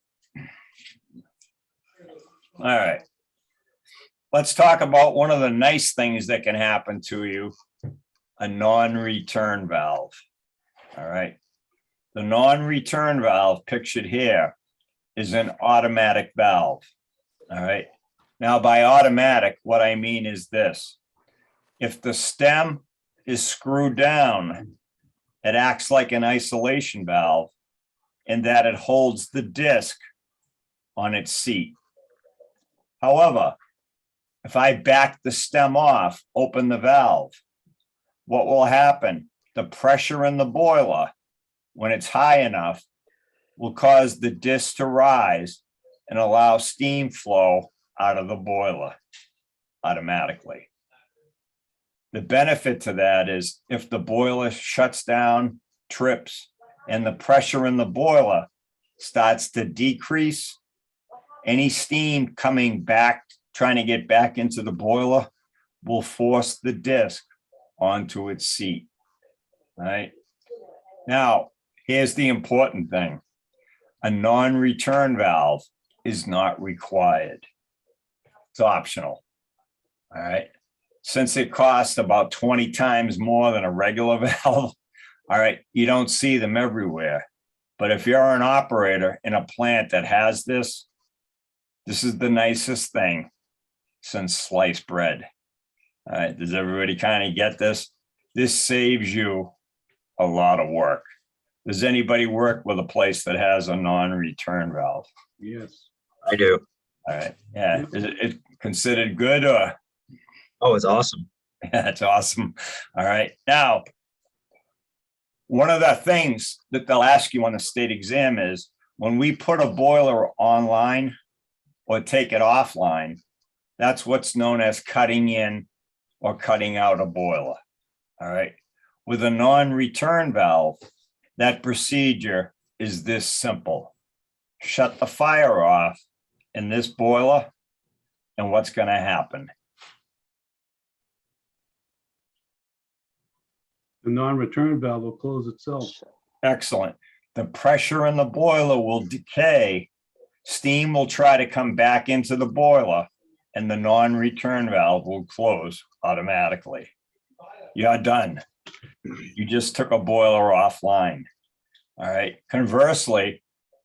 All right. Let's talk about one of the nice things that can happen to you, a non-return valve. All right. The non-return valve pictured here is an automatic valve. All right. Now, by automatic, what I mean is this. If the stem is screwed down, it acts like an isolation valve in that it holds the disc on its seat. However, if I back the stem off, open the valve, what will happen? The pressure in the boiler, when it's high enough, will cause the disc to rise and allow steam flow out of the boiler automatically. The benefit to that is if the boiler shuts down, trips, and the pressure in the boiler starts to decrease, any steam coming back, trying to get back into the boiler, will force the disc onto its seat. All right. Now, here's the important thing. A non-return valve is not required. It's optional. All right. Since it costs about 20 times more than a regular valve, All right, you don't see them everywhere. But if you're an operator in a plant that has this is the nicest thing since sliced bread. All right, does everybody kind of get this? This saves you a lot of work. Does anybody work with a place that has a non-return valve? Yes. I do. All right, yeah, is it considered good or? Oh, it's awesome. That's awesome. All right, now, one of the things that they'll ask you on the state exam is when we put a boiler online or take it offline, that's what's known as cutting in or cutting out a boiler. All right. With a non-return valve, that procedure is this simple. Shut the fire off in this boiler, and what's going to happen? The non-return valve will close itself. Excellent. The pressure in the boiler will decay. Steam will try to come back into the boiler, and the non-return valve will close automatically. You're done. You just took a boiler offline. All right. Conversely,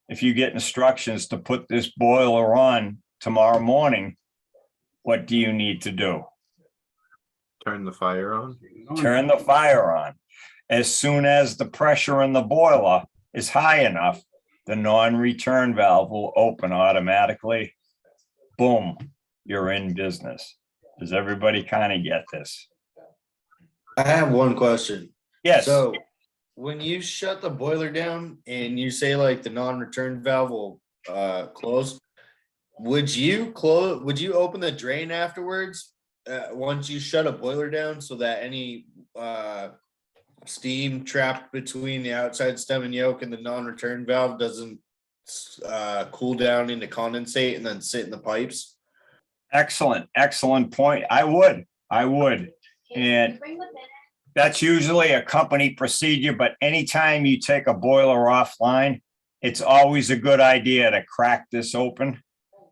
if you get instructions to put this boiler on tomorrow morning, what do you need to do? Turn the fire on. Turn the fire on. As soon as the pressure in the boiler is high enough, the non-return valve will open automatically. Boom, you're in business. Does everybody kind of get this? I have one question. Yes. So when you shut the boiler down and you say like the non-return valve will close, would you open the drain afterwards once you shut a boiler down so that any steam trapped between the outside stem and yoke and the non-return valve doesn't cool down into condensate and then sit in the pipes? Excellent point. I would. And that's usually a company procedure, but anytime you take a boiler offline, it's always a good idea to crack this open.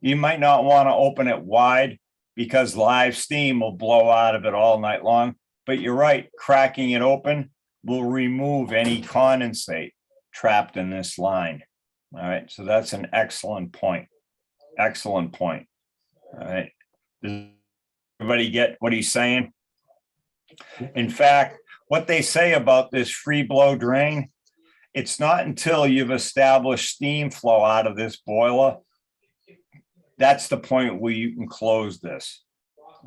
You might not want to open it wide because live steam will blow out of it all night long. But you're right, cracking it open will remove any condensate trapped in this line. All right, so that's an excellent point. Excellent point. All right. Does everybody get what he's saying? In fact, what they say about this free blow drain, it's not until you've established steam flow out of this boiler, that's the point where you can close this.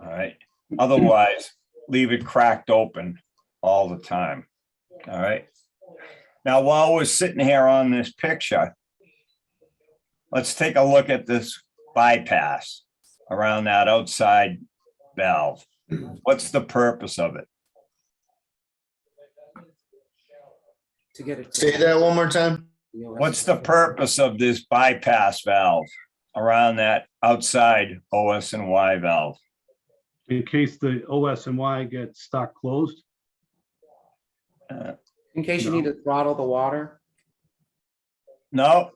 All right. Otherwise, leave it cracked open all the time. All right. Now, while we're sitting here on this picture, let's take a look at this bypass around that outside valve. What's the purpose of it? To get it. Say that one more time. What's the purpose of this bypass valve around that outside OS and Y valve? In case the OS and Y get stuck closed. In case you need to throttle the water. No.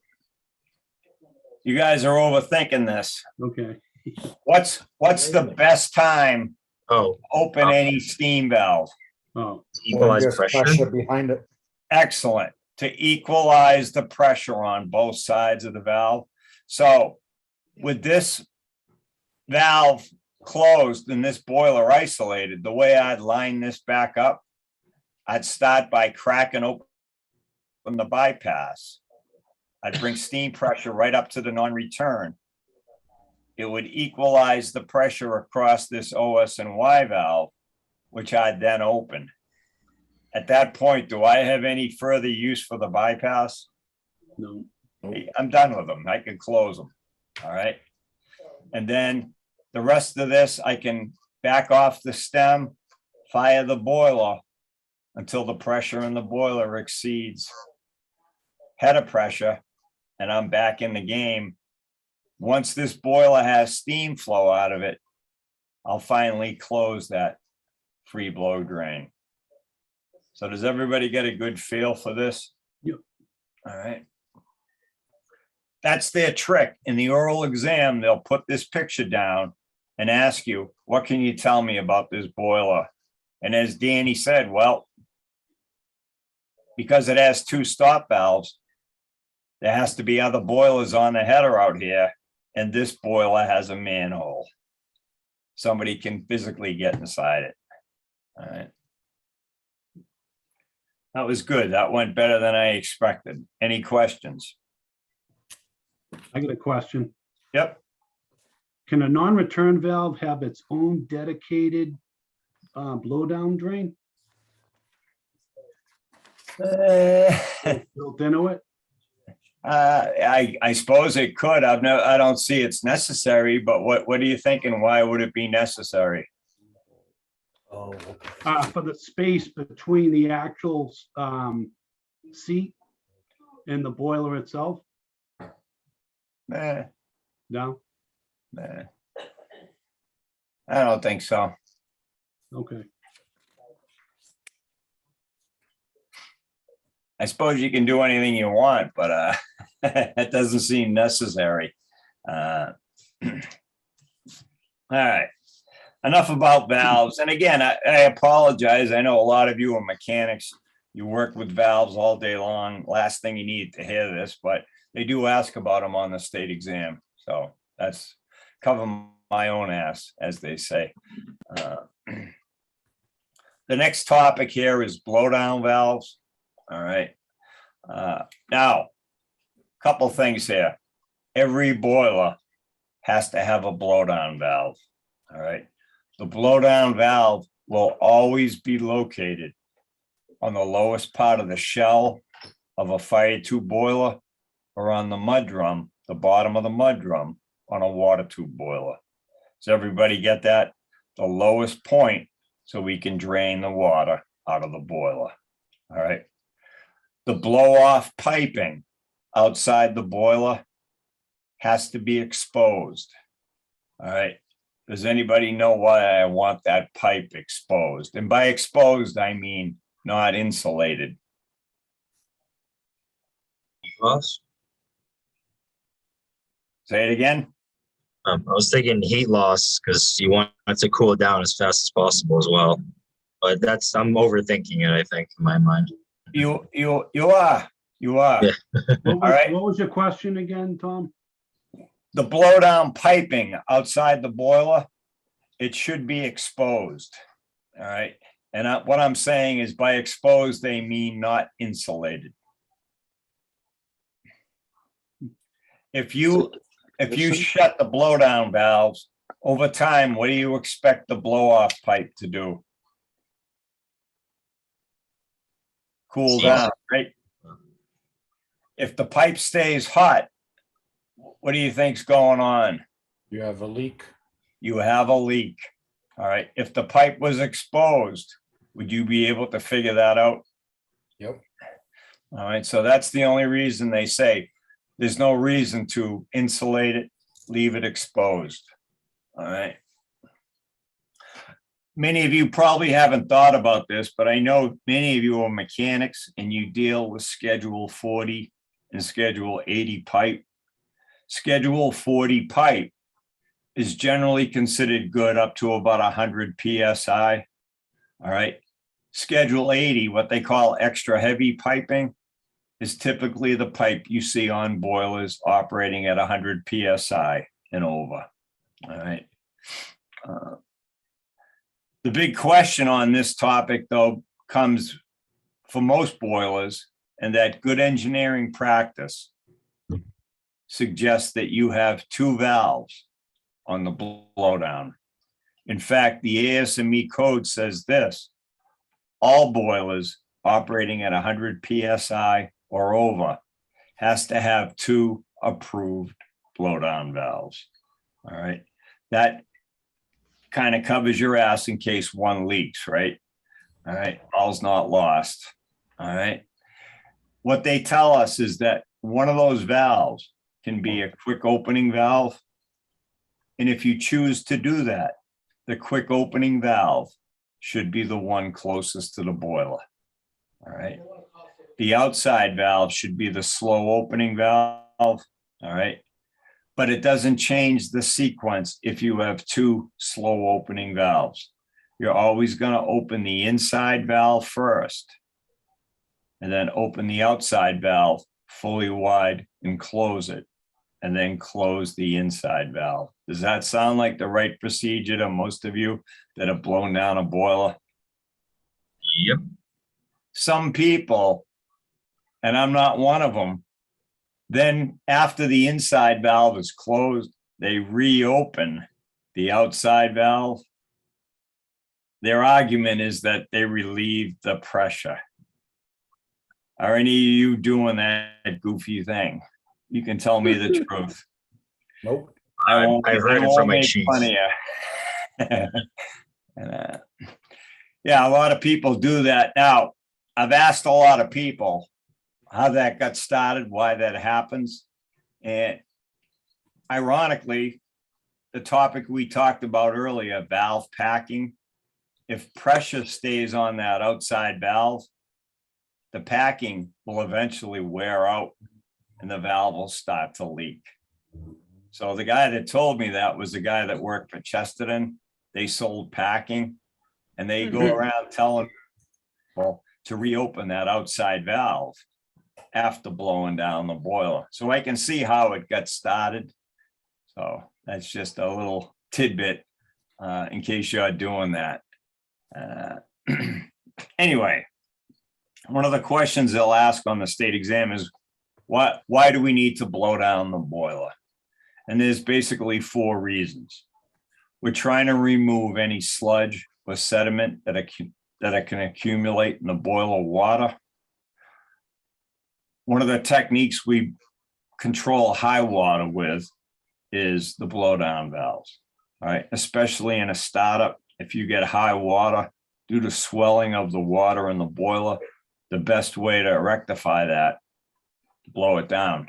You guys are overthinking this. Okay. What's the best time to open any steam valve? Oh. Equalize There's pressure. behind it. Excellent. To equalize the pressure on both sides of the valve. So with this valve closed and this boiler isolated, the way I'd line this back up, I'd start by cracking open the bypass. I'd bring steam pressure right up to the non-return. It would equalize the pressure across this OS and Y valve, which I'd then open. At that point, do I have any further use for the bypass? No. I'm done with them. I can close them. All right. And then the rest of this, I can back off the stem, fire the boiler until the pressure in the boiler exceeds head of pressure, and I'm back in the game. Once this boiler has steam flow out of it, I'll finally close that free blow drain. So does everybody get a good feel for this? Yep. All right. That's their trick. In the oral exam, they'll put this picture down and ask you, what can you tell me about this boiler? And as Danny said, well, because it has two stop valves, there has to be other boilers on the header out here, and this boiler has a manhole. Somebody can physically get inside it. All right. That was good. That went better than I expected. Any questions? I got a question. Yep. Can a non-return valve have its own dedicated blowdown drain built into it? I suppose it could. I don't see it's necessary, but what are you thinking? Why would it be necessary? Oh, For the space between the actual seat and the boiler itself? Nah, No? nah. I don't think so. Okay. I suppose you can do anything you want, but it doesn't seem necessary. All right. Enough about valves. And again, I apologize. I know a lot of you are mechanics. You work with valves all day long. Last thing you need to hear this, but they do ask about them on the state exam. So that's cover my own ass, as they say. The next topic here is blowdown valves. All right. Now, couple things here. Every boiler has to have a blowdown valve. All right. The blowdown valve will always be located on the lowest part of the shell of a fire tube boiler or on the mud drum, the bottom of the mud drum on a water tube boiler. Does everybody get that? The lowest point so we can drain the water out of the boiler. All right. The blow off piping outside the boiler has to be exposed. All right. Does anybody know why I want that pipe exposed? And by exposed, I mean not insulated. Loss? Say it again. I was thinking heat loss because you want it to cool down as fast as possible as well. But I'm overthinking it, I think, in my mind. You are. Yeah. All right. What was your question again, Tom? The blowdown piping outside the boiler, it should be exposed. All right. And what I'm saying is by exposed, they mean not insulated. If you shut the blowdown valves over time, what do you expect the blow off pipe to do? Cool down, right? If the pipe stays hot, what do you think's going on? You have a leak. You have a leak. All right. If the pipe was exposed, would you be able to figure that out? Yep. All right. So that's the only reason they say there's no reason to insulate it, leave it exposed. All right. Many of you probably haven't thought about this, but I know many of you are mechanics and you deal with Schedule 40 and Schedule 80 pipe. Schedule 40 pipe is generally considered good up to about 100 PSI. All right. Schedule 80, what they call extra heavy piping, is typically the pipe you see on boilers operating at 100 PSI and over. All right. The big question on this topic, though, comes for most boilers, and that good engineering practice suggests that you have two valves on the blowdown. In fact, the ASME code says this: all boilers operating at 100 PSI or over has to have two approved blowdown valves. All right. That kind of covers your ass in case one leaks, right? All right. All's not lost. All right. What they tell us is that one of those valves can be a quick opening valve. And if you choose to do that, the quick opening valve should be the one closest to the boiler. All right. The outside valve should be the slow opening valve. All right. But it doesn't change the sequence if you have two slow opening valves. You're always going to open the inside valve first and then open the outside valve fully wide and close it, and then close the inside valve. Does that sound like the right procedure to most of you that have blown down a boiler? Yep. Some people, and I'm not one of them, then after the inside valve is closed, they reopen the outside valve. Their argument is that they relieve the pressure. Are any of you doing that goofy thing? You can tell me the truth. Nope. I won't, I've heard I it won't from my make chief. fun of you. And, yeah, a lot of people do that. Now, I've asked a lot of people how that got started, why that happens. And ironically, the topic we talked about earlier, valve packing, if pressure stays on that outside valve, the packing will eventually wear out and the valve will start to leak. So the guy that told me that was the guy that worked for Chesterton. They sold packing, and they go around telling people to reopen that outside valve after blowing down the boiler. So I can see how it got started. So that's just a little tidbit in case you're doing that. Anyway, one of the questions they'll ask on the state exam is, why do we need to blow down the boiler? And there's basically 4 reasons. We're trying to remove any sludge or sediment that can accumulate in the boiler water. One of the techniques we control high water with is the blowdown valves. All right, especially in a startup, if you get high water due to swelling of the water in the boiler, the best way to rectify that, blow it down.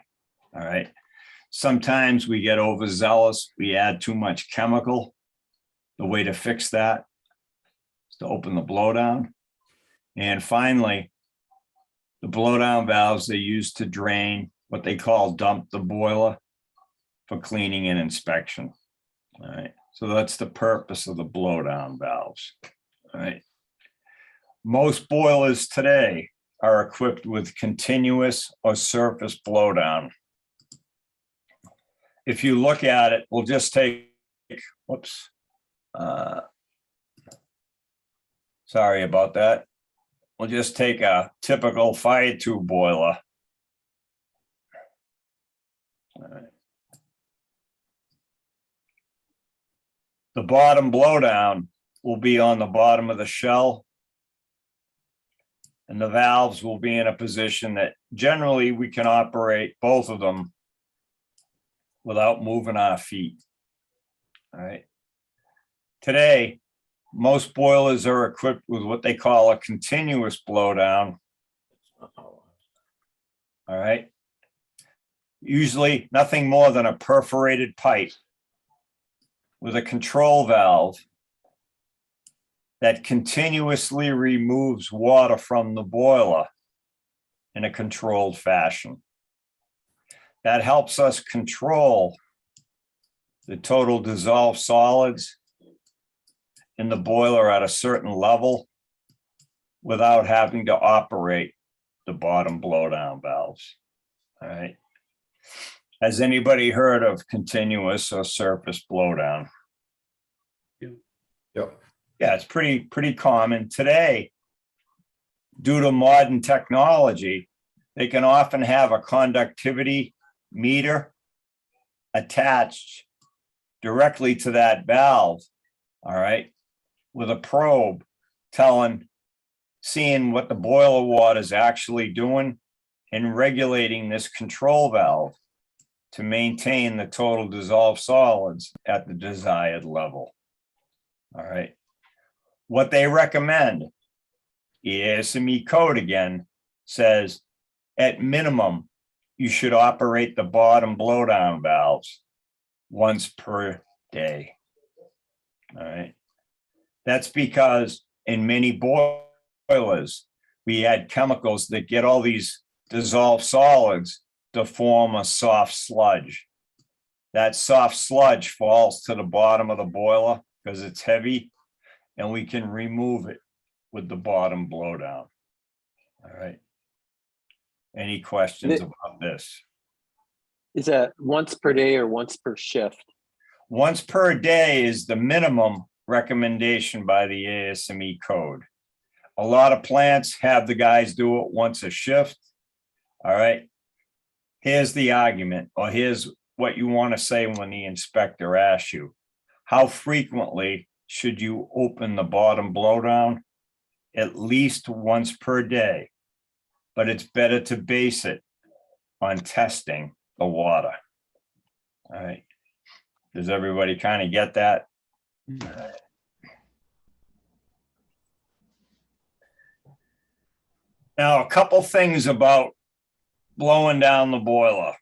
All right. Sometimes we get overzealous. We add too much chemical. The way to fix that is to open the blowdown. And finally, the blowdown valves they use to drain what they call dump the boiler for cleaning and inspection. All right. So that's the purpose of the blowdown valves. All right. Most boilers today are equipped with continuous or surface blowdown. If you look at it, we'll just take, whoops. Sorry about that. We'll just take a typical fire tube boiler. All right. The bottom blowdown will be on the bottom of the shell, and the valves will be in a position that generally we can operate both of them without moving our feet. All right. Today, most boilers are equipped with what they call a continuous blowdown. All right. Usually nothing more than a perforated pipe with a control valve that continuously removes water from the boiler in a controlled fashion. That helps us control the total dissolved solids in the boiler at a certain level without having to operate the bottom blowdown valves. All right. Has anybody heard of continuous or surface blowdown? Yep. Yeah, it's pretty common today. Due to modern technology, they can often have a conductivity meter attached directly to that valve, all right, with a probe seeing what the boiler water is actually doing and regulating this control valve to maintain the total dissolved solids at the desired level. All right. What they recommend, ESME code again, says at minimum, you should operate the bottom blowdown valves once per day. All right. That's because in many boilers, we add chemicals that get all these dissolved solids to form a soft sludge. That soft sludge falls to the bottom of the boiler because it's heavy, and we can remove it with the bottom blowdown. All right. Any questions Th- about this? Is that once per day or once per shift? Once per day is the minimum recommendation by the ASME code. A lot of plants have the guys do it once a shift. All right. Here's the argument, or here's what you want to say when the inspector asks you. How frequently should you open the bottom blowdown? At least once per day. But it's better to base it on testing the water. All right. Does everybody kind of get that? All right. Now, a couple things about blowing down the boiler.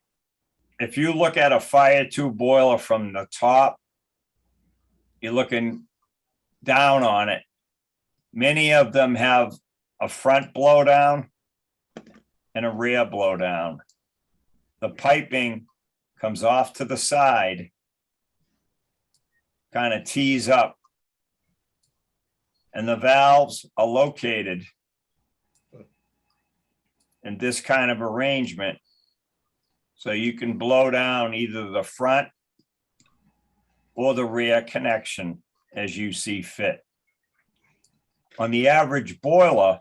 If you look at a fire tube boiler from the top, you're looking down on it. Many of them have a front blowdown and a rear blowdown. The piping comes off to the side, kind of tees up, and the valves are located in this kind of arrangement. So you can blow down either the front or the rear connection as you see fit. On the average boiler,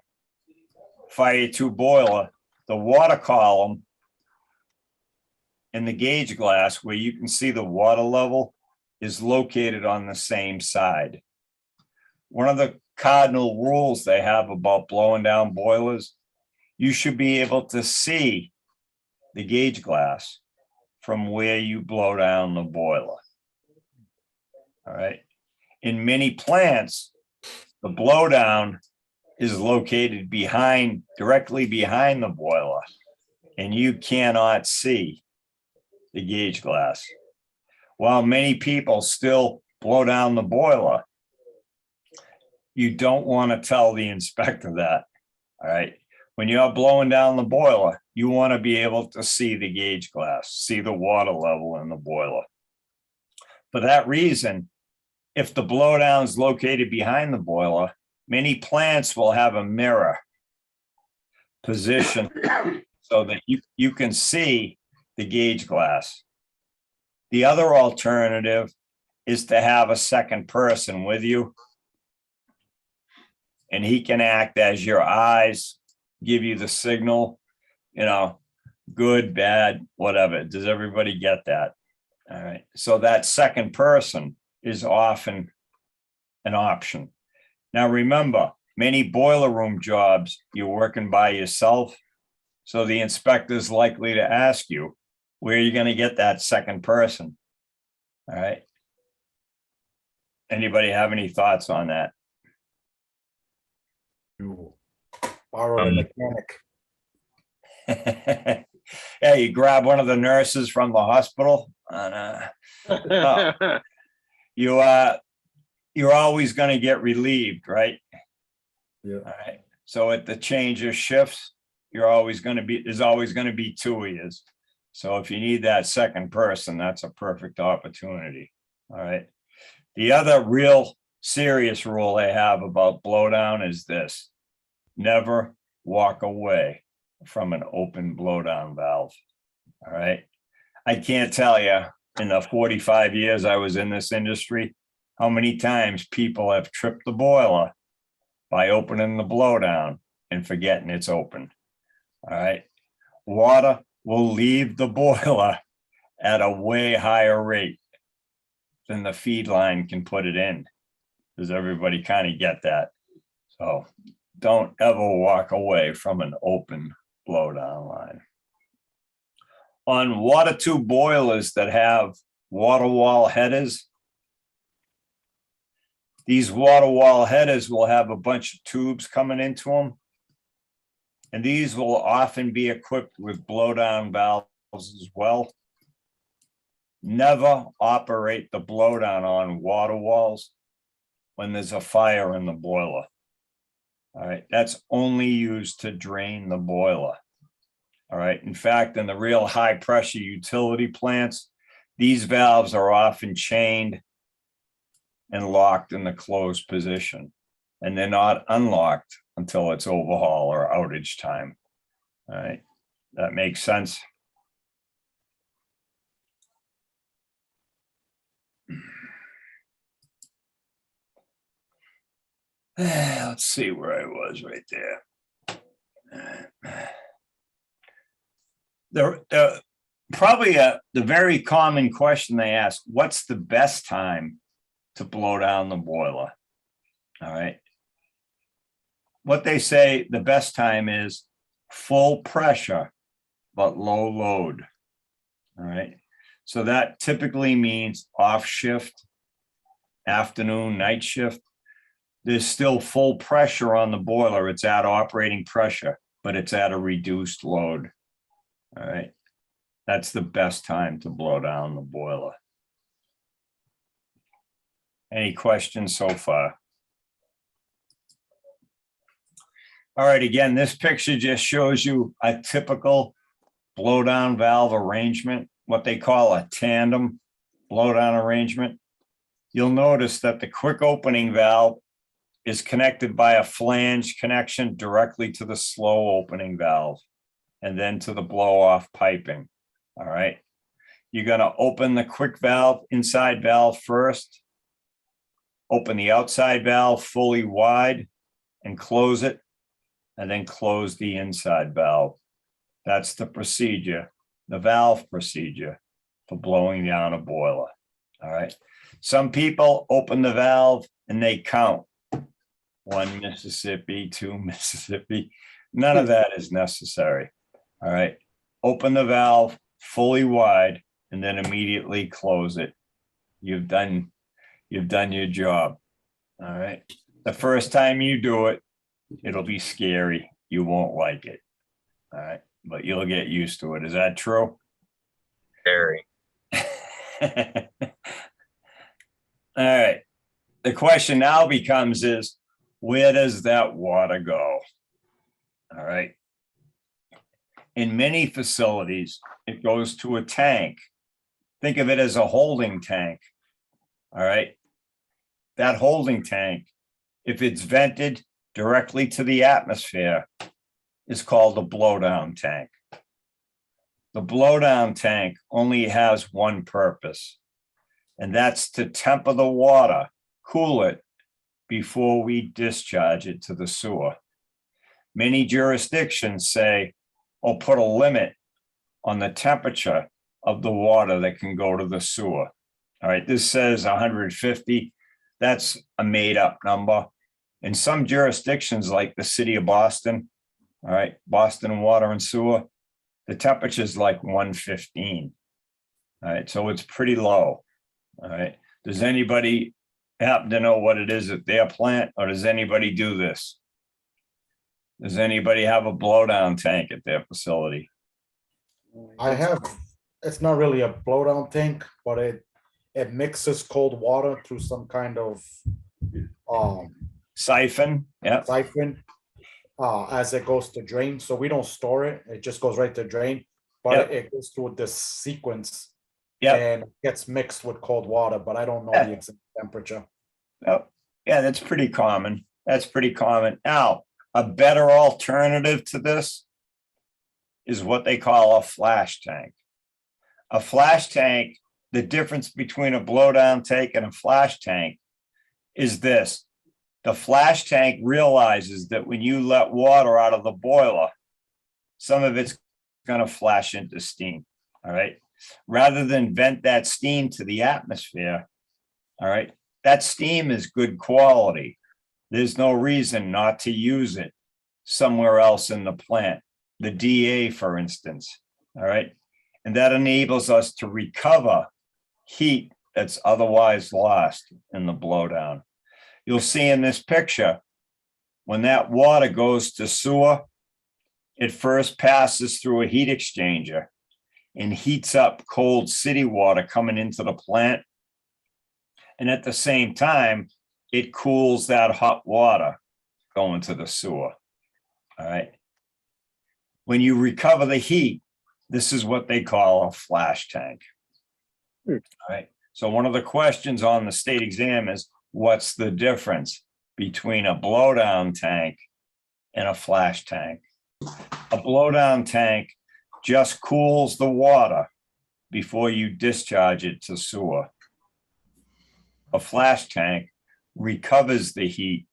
fire tube boiler, the water column and the gauge glass where you can see the water level is located on the same side. One of the cardinal rules they have about blowing down boilers, you should be able to see the gauge glass from where you blow down the boiler. All right. In many plants, the blowdown is located directly behind the boiler, and you cannot see the gauge glass. While many people still blow down the boiler, you don't want to tell the inspector that. All right. When you're blowing down the boiler, you want to be able to see the gauge glass, see the water level in the boiler. For that reason, if the blowdown is located behind the boiler, many plants will have a mirror position so that you can see the gauge glass. The other alternative is to have a second person with you, and he can act as your eyes, give you the signal, good, bad, whatever. Does everybody get that? All right. So that second person is often an option. Now, remember, many boiler room jobs, you're working by yourself. So the inspector is likely to ask you, where are you going to get that second person? All right. Anybody have any thoughts on that? Borrow a mechanic. Yeah, you grab one of the nurses from the hospital and you're always going to get relieved, right? Yeah. All right. So at the change of shifts, there's always going to be two of you. So if you need that second person, that's a perfect opportunity. All right. The other real serious rule they have about blowdown is this: never walk away from an open blowdown valve. All right. I can't tell you in the 45 years I was in this industry, how many times people have tripped the boiler by opening the blowdown and forgetting it's open. All right. Water will leave the boiler at a way higher rate than the feed line can put it in. Does everybody kind of get that? So don't ever walk away from an open blowdown line. On water tube boilers that have water wall headers, these water wall headers will have a bunch of tubes coming into them. And these will often be equipped with blowdown valves as well. Never operate the blowdown on water walls when there's a fire in the boiler. All right, that's only used to drain the boiler. All right, in fact, in the real high pressure utility plants, these valves are often chained and locked in the closed position, and they're not unlocked until it's overhaul or outage time. All right, That makes sense. Let's see where I was right there. Probably the very common question they ask, what's the best time to blow down the boiler? All right. What they say the best time is full pressure, but low load. All right. So that typically means off shift, afternoon, night shift. There's still full pressure on the boiler. It's at operating pressure, but it's at a reduced load. All right. That's the best time to blow down the boiler. Any questions so far? All right, again, this picture just shows you a typical blowdown valve arrangement, what they call a tandem blowdown arrangement. You'll notice that the quick opening valve is connected by a flange connection directly to the slow opening valve and then to the blow off piping. All right. You're going to open the quick valve, inside valve first, open the outside valve fully wide and close it, and then close the inside valve. That's the procedure, the valve procedure for blowing down a boiler. All right. Some people open the valve and they count 1 Mississippi, 2 Mississippi. None of that is necessary. All right. Open the valve fully wide and then immediately close it. You've done your job. All right. The first time you do it, it'll be scary. You won't like it. All right. But you'll get used to it. Is that true? Very. All right. The question now becomes is, where does that water go? All right. In many facilities, it goes to a tank. Think of it as a holding tank. All right. That holding tank, if it's vented directly to the atmosphere, is called a blowdown tank. The blowdown tank only has one purpose, and that's to temper the water, cool it before we discharge it to the sewer. Many jurisdictions say, or put a limit on the temperature of the water that can go to the sewer. All right, this says 150. That's a made up number. In some jurisdictions like the city of Boston, all right, Boston Water and Sewer, the temperature is like 115. All right, so it's pretty low. All right, does anybody happen to know what it is at their plant, or does anybody do this? Does anybody have a blowdown tank at their facility? I have, it's not really a blowdown tank, but it mixes cold water through some kind of Siphon, yeah. siphon as it goes to drain. So we don't store it. It just goes right to drain, but Yep. it goes through this sequence Yeah, and gets mixed with cold water, but I don't know Yeah. the exact temperature. yeah, that's pretty common. That's pretty common. Now, a better alternative to this is what they call a flash tank. A flash tank, the difference between a blowdown tank and a flash tank is this. The flash tank realizes that when you let water out of the boiler, some of it's going to flash into steam. All right. Rather than vent that steam to the atmosphere, all right, that steam is good quality. There's no reason not to use it somewhere else in the plant. The DA, for instance. All right. And that enables us to recover heat that's otherwise lost in the blowdown. You'll see in this picture, when that water goes to sewer, it first passes through a heat exchanger and heats up cold city water coming into the plant. And at the same time, it cools that hot water going to the sewer. All right. When you recover the heat, this is what they call a flash tank. All right. So one of the questions on the state exam is, what's the difference between a blowdown tank and a flash tank? A blowdown tank just cools the water before you discharge it to sewer. A flash tank recovers the heat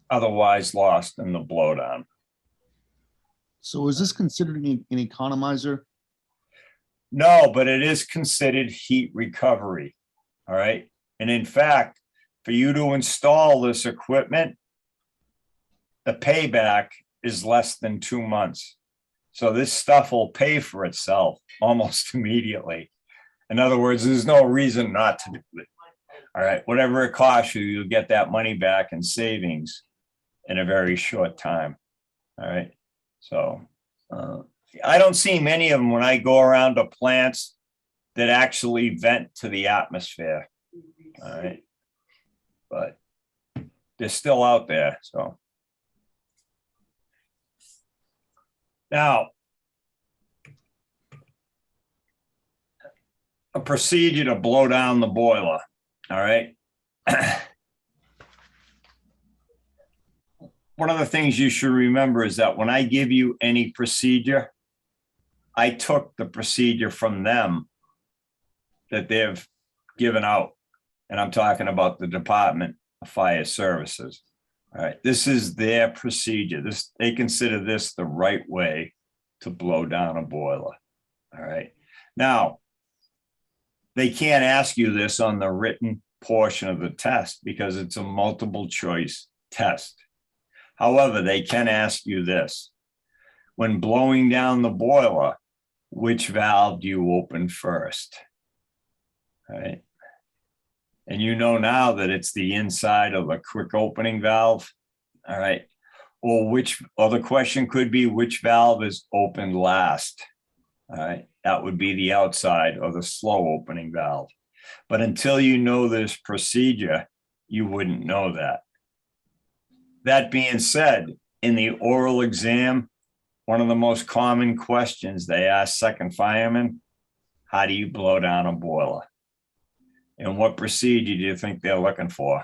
otherwise lost in the blowdown. So is this considered an economizer? No, but it is considered heat recovery. All right. And in fact, for you to install this equipment, the payback is less than 2 months. So this stuff will pay for itself almost immediately. In other words, there's no reason not to do it. All right. Whatever it costs you, you'll get that money back in savings in a very short time. All right. So I don't see many of them when I go around to plants that actually vent to the atmosphere. All right. But they're still out there. So now, a procedure to blow down the boiler. All right. One of the things you should remember is that when I give you any procedure, I took the procedure from them that they've given out. And I'm talking about the Department of Fire Services. All right. This is their procedure. They consider this the right way to blow down a boiler. All right. Now, they can't ask you this on the written portion of the test because it's a multiple choice test. However, they can ask you this. When blowing down the boiler, which valve do you open first? All right. And you know now that it's the inside of a quick opening valve. All right. Or the question could be, which valve is opened last? All right. That would be the outside or the slow opening valve. But until you know this procedure, you wouldn't know that. That being said, in the oral exam, one of the most common questions they ask second firemen, how do you blow down a boiler? And what procedure do you think they're looking for?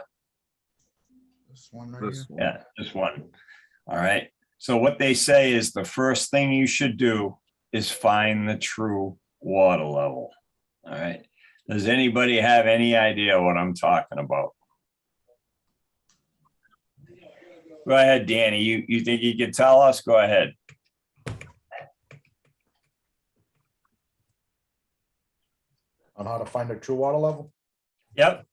This one right here. Yeah, just one. All right. So what they say is the first thing you should do is find the true water level. All right. Does anybody have any idea what I'm talking about? Go ahead, Danny. You think you can tell us? Go ahead. On how to find a true water level? Yep.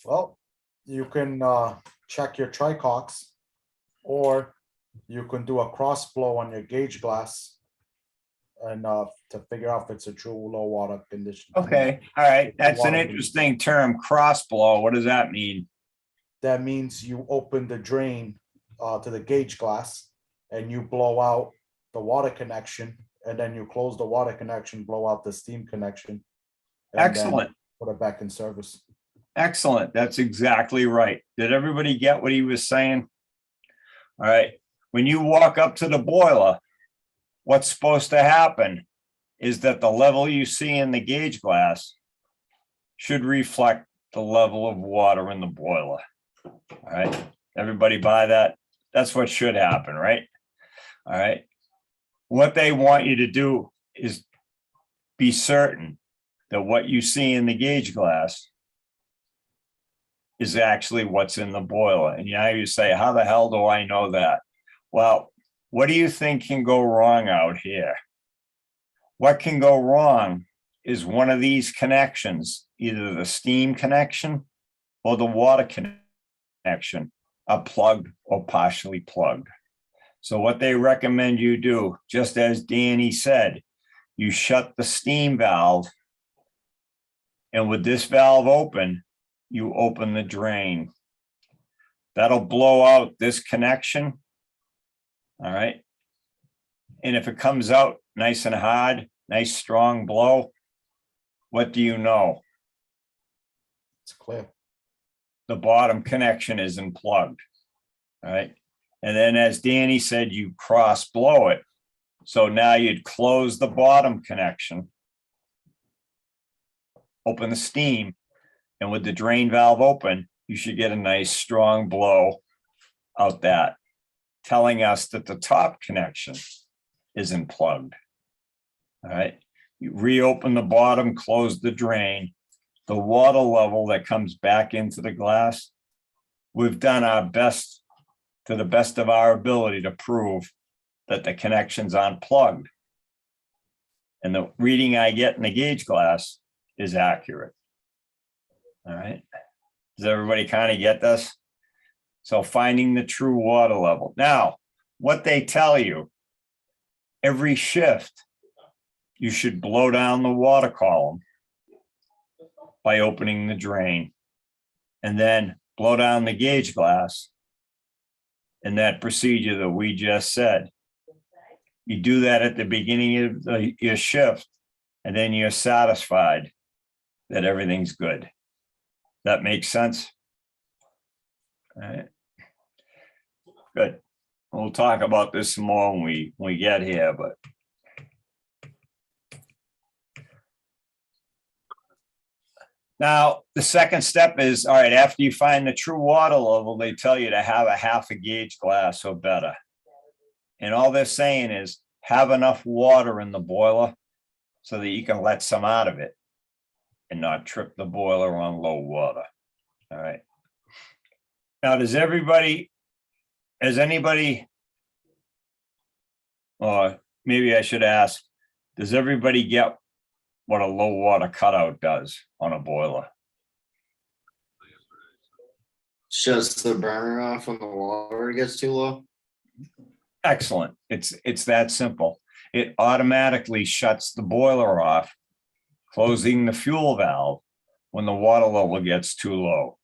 Well, you can check your tricox, or you can do a cross blow on your gauge glass and to figure out if it's a true low water condition. Okay. All right. That's an interesting term, cross blow. What does that mean? That means you open the drain to the gauge glass and you blow out the water connection, and then you close the water connection, blow out the steam connection. And Excellent. then put it back in service. Excellent. That's exactly right. Did everybody get what he was saying? All right. When you walk up to the boiler, what's supposed to happen is that the level you see in the gauge glass should reflect the level of water in the boiler. All right. Everybody buy that? That's what should happen, right? All right. What they want you to do is be certain that what you see in the gauge glass is actually what's in the boiler. And now you say, how the hell do I know that? Well, what do you think can go wrong out here? What can go wrong is one of these connections, either the steam connection or the water connection, are plugged or partially plugged. So what they recommend you do, just as Danny said, you shut the steam valve, and with this valve open, you open the drain. That'll blow out this connection. All right. And if it comes out nice and hard, nice strong blow, what do you know? It's clear. The bottom connection isn't plugged. All right. And then as Danny said, you cross blow it. So now you'd close the bottom connection, open the steam, and with the drain valve open, you should get a nice strong blow out that, telling us that the top connection isn't plugged. All right, you reopen the bottom, close the drain. The water level that comes back into the glass, we've done our best, to the best of our ability, to prove that the connection's unplugged. And the reading I get in the gauge glass is accurate. All right. Does everybody kind of get this? So finding the true water level. Now, what they tell you, every shift, you should blow down the water column by opening the drain and then blow down the gauge glass in that procedure that we just said. You do that at the beginning of your shift, and then you're satisfied that everything's good. That makes sense? All right. Good. We'll talk about this some more when we get here, but now the second step is, all right, after you find the true water level, they tell you to have a half a gauge glass or better. And all they're saying is have enough water in the boiler so that you can let some out of it and not trip the boiler on low water. All right. Now, has anybody, or maybe I should ask, does everybody get what a low water cutout does on a boiler? Shuts the burner off when the water gets too low. Excellent. It's that simple. It automatically shuts the boiler off, closing the fuel valve when the water level gets too low.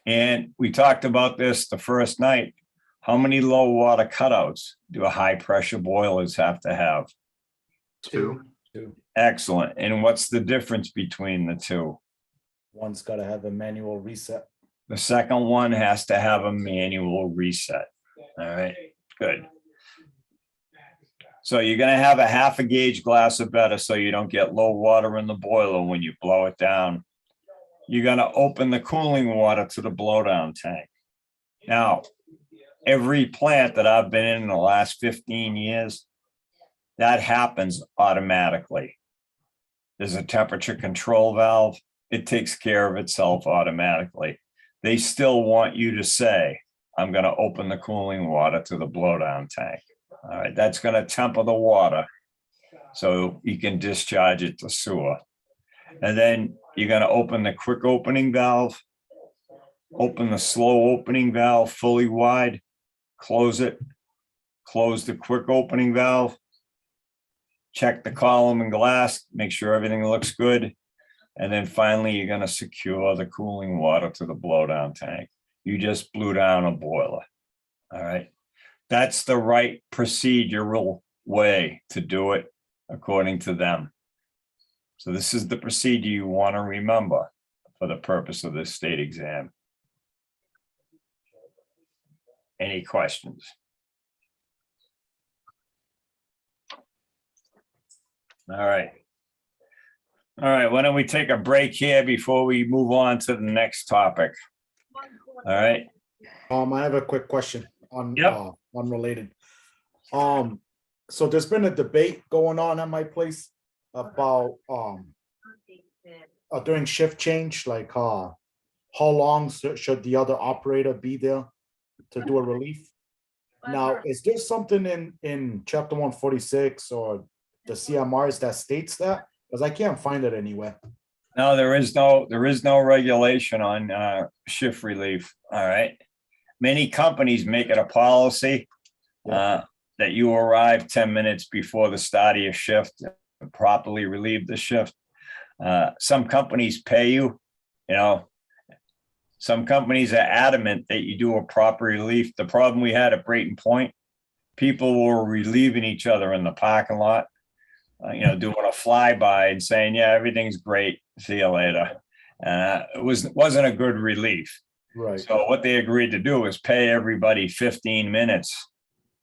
And we talked about this the first night. How many low water cutouts do high pressure boilers have to have? Two. Excellent. And what's the difference between the two? One's got to have a manual reset. The second one has to have a manual reset. All right, good. So you're gonna have a half a gauge glass or better so you don't get low water in the boiler when you blow it down. You're gonna open the cooling water to the blowdown tank. Now, every plant that I've been in the last 15 years, that happens automatically. There's a temperature control valve. It takes care of itself automatically. They still want you to say, I'm going to open the cooling water to the blowdown tank. All right, that's going to temper the water so you can discharge it to sewer. And then you're going to open the quick opening valve, open the slow opening valve fully wide, close it, close the quick opening valve, check the column and glass, make sure everything looks good. And then finally, you're going to secure the cooling water to the blowdown tank. You just blew down a boiler. All right. That's the right procedural way to do it according to them. So this is the procedure you want to remember for the purpose of this state exam. Any questions? All right. All right, why don't we take a break here before we move on to the next topic? All right. I have a quick question on Yep. unrelated. So there's been a debate going on at my place about during shift change, like how long should the other operator be there to do a relief? Now, is there something in chapter 146 or the CMRs that states that? Because I can't find it anywhere. No, there is no regulation on shift relief. All right. Many companies make it a policy that you arrive 10 minutes before the start of your shift and properly relieve the shift. Some companies pay you, some companies are adamant that you do a proper relief. The problem we had at Brayton Point, people were relieving each other in the parking lot, doing a flyby and saying, yeah, everything's great. See you later. It wasn't a good relief. Right. So what they agreed to do is pay everybody 15 minutes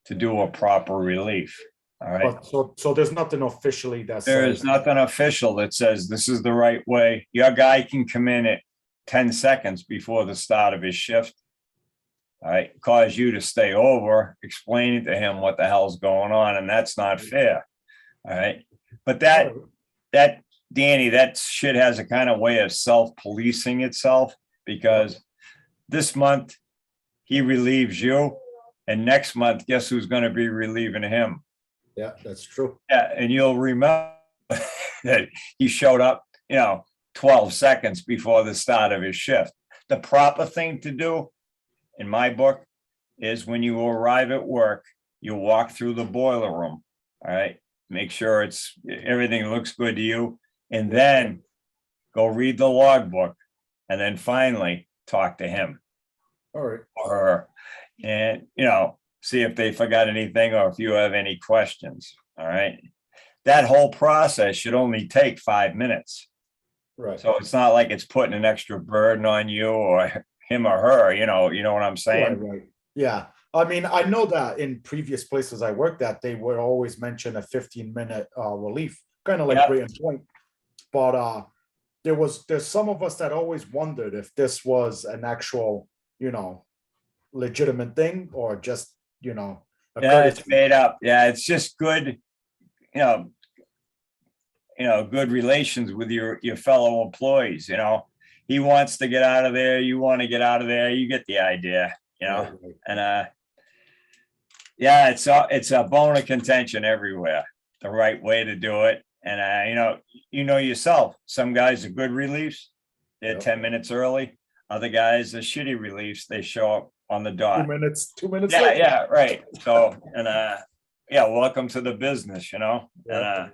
to do a proper relief. All right. But so there's nothing officially that There says is nothing official that says this is the right way. Your guy can come in at 10 seconds before the start of his shift all right, cause you to stay over, explaining to him what the hell's going on, and that's not fair. All right, but that Danny, that shit has a kind of way of self-policing itself, because this month he relieves you, and next month, guess who's going to be relieving him? Yeah, that's true. Yeah, and you'll remember that he showed up, 12 seconds before the start of his shift. The proper thing to do, in my book, is when you arrive at work, you walk through the boiler room. All right, make sure everything looks good to you, and then go read the logbook, and then finally talk to him All right. or her, and see if they forgot anything or if you have any questions. All right, that whole process should only take 5 minutes. Right. So it's not like it's putting an extra burden on you or him or her, you know what I'm saying? Right. Yeah. I mean, I know that in previous places I worked at, they would always mention a 15-minute relief, kind of like Yep. Brayton Point. But there's some of us that always wondered if this was an actual, legitimate thing or just, a Yeah, courtesy. it's made up. Yeah, it's just good, good relations with your fellow employees, He wants to get out of there, you want to get out of there, you get the idea, Right. and yeah, it's a bone of contention everywhere, the right way to do it. And you know yourself, some guys are good reliefs, they're Yep. 10 minutes early. Other guys are shitty reliefs, they show up on the 2 dot. minutes, 2 minutes Yeah, later. yeah, right. So, and yeah, welcome to the business, And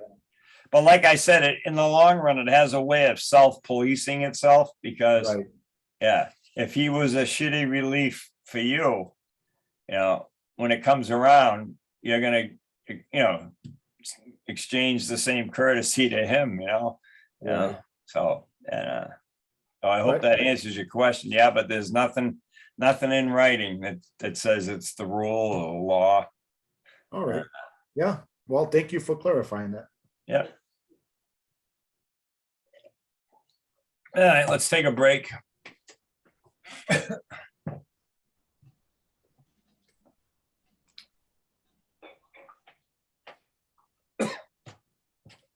but like I said, in the long run, it has a way of self-policing itself, because Right. yeah, if he was a shitty relief for you, when it comes around, you're gonna, exchange the same courtesy to him, Right. So, so I hope Right. that answers your question. Yeah, but there's nothing in writing that says it's the rule or law. All right. Yeah. Well, thank you for clarifying that. Yeah. All right, let's take a break. All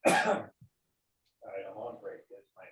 right, I'm on break. That's my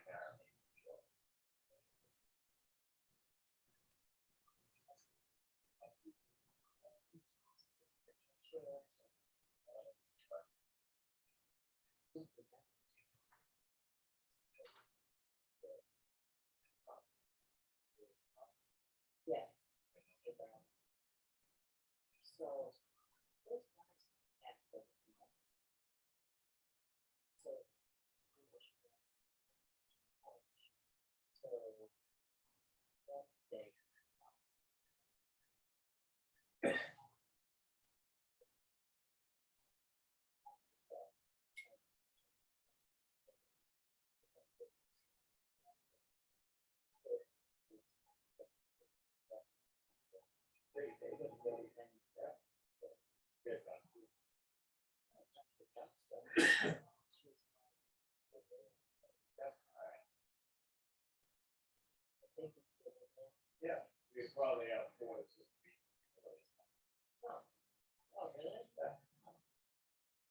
Yeah, we probably have four.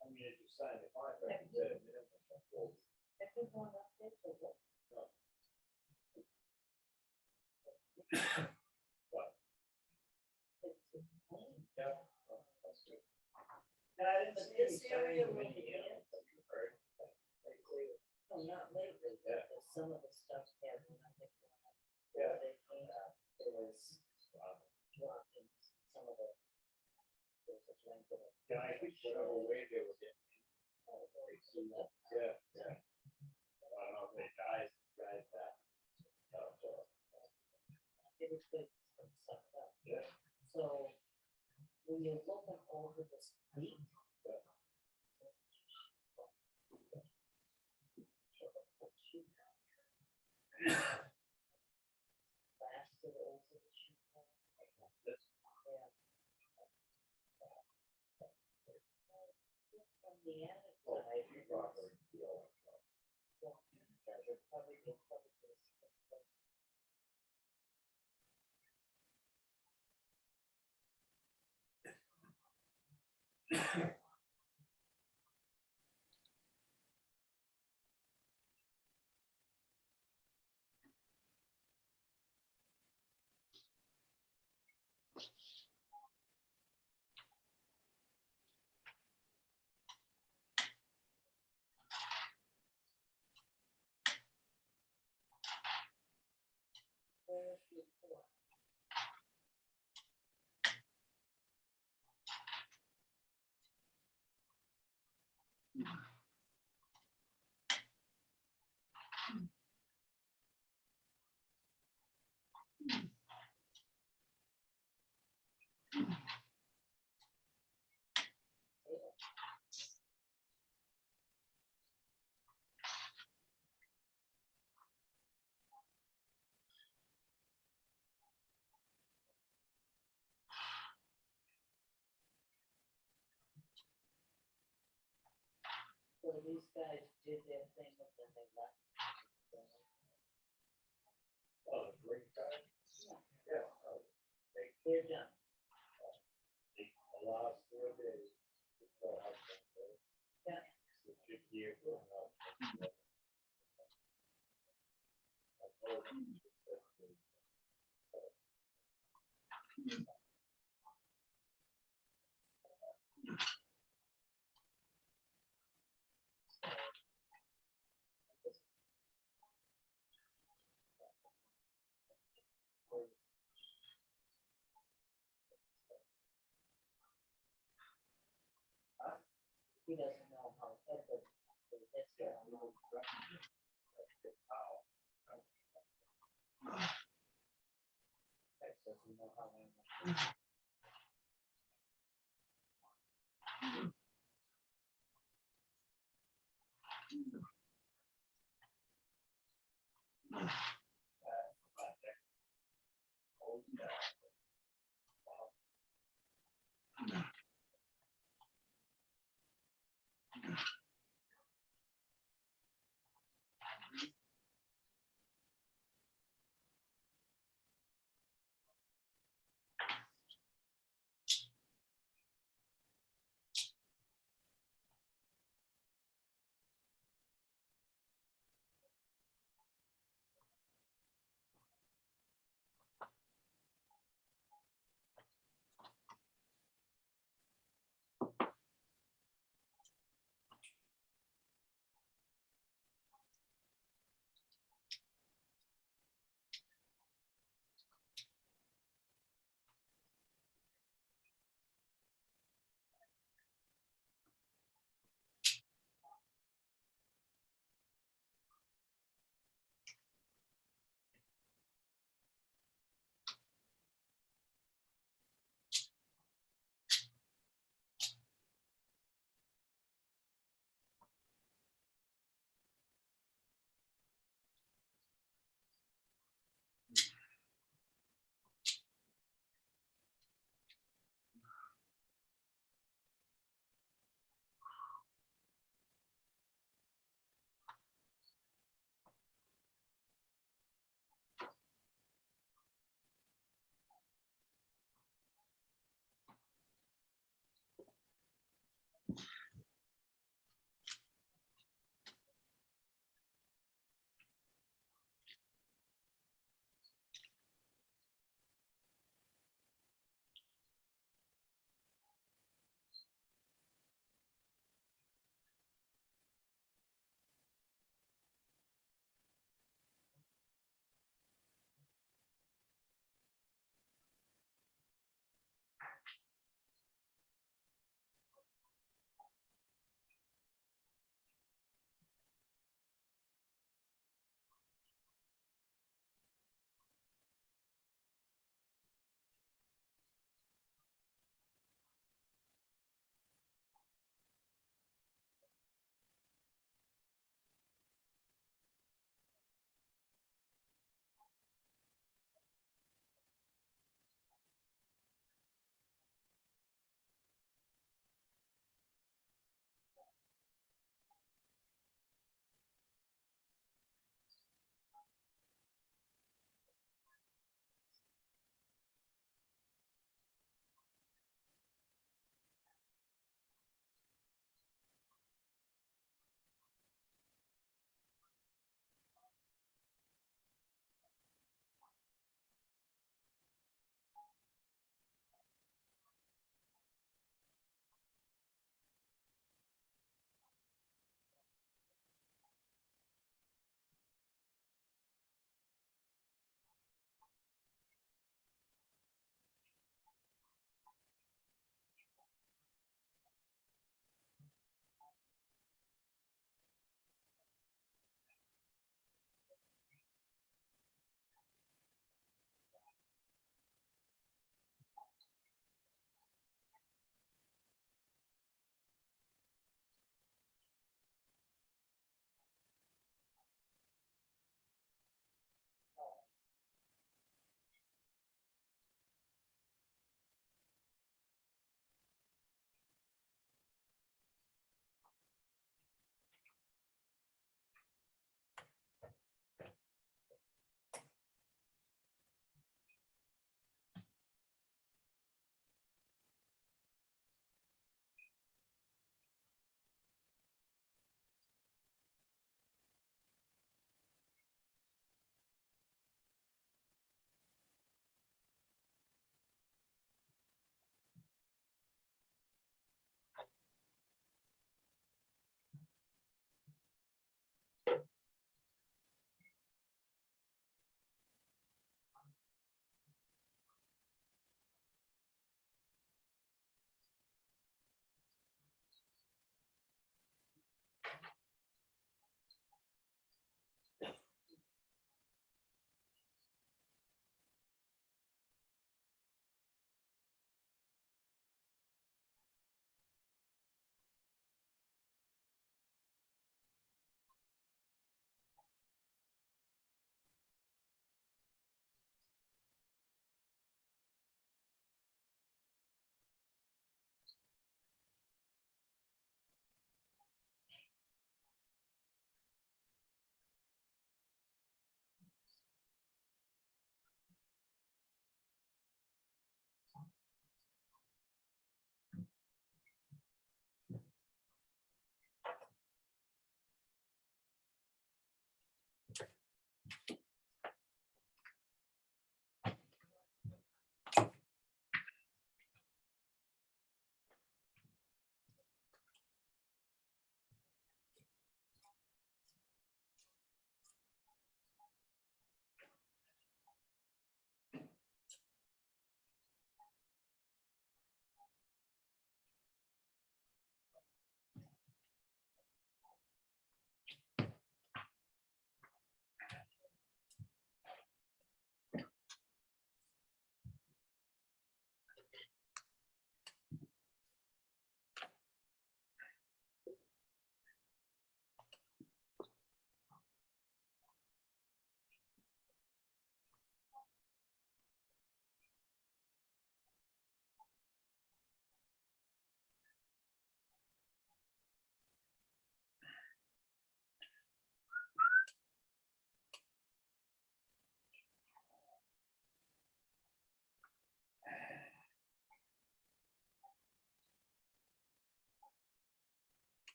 I mean, if you sign the contract, you said a minimum. Some of the stuff had when I had gone up, they came up, there was some of the. Yeah, I think whatever way they were getting. Yeah, yeah. I don't know if they died, that. It was good. Yeah. So when you're looking over this week.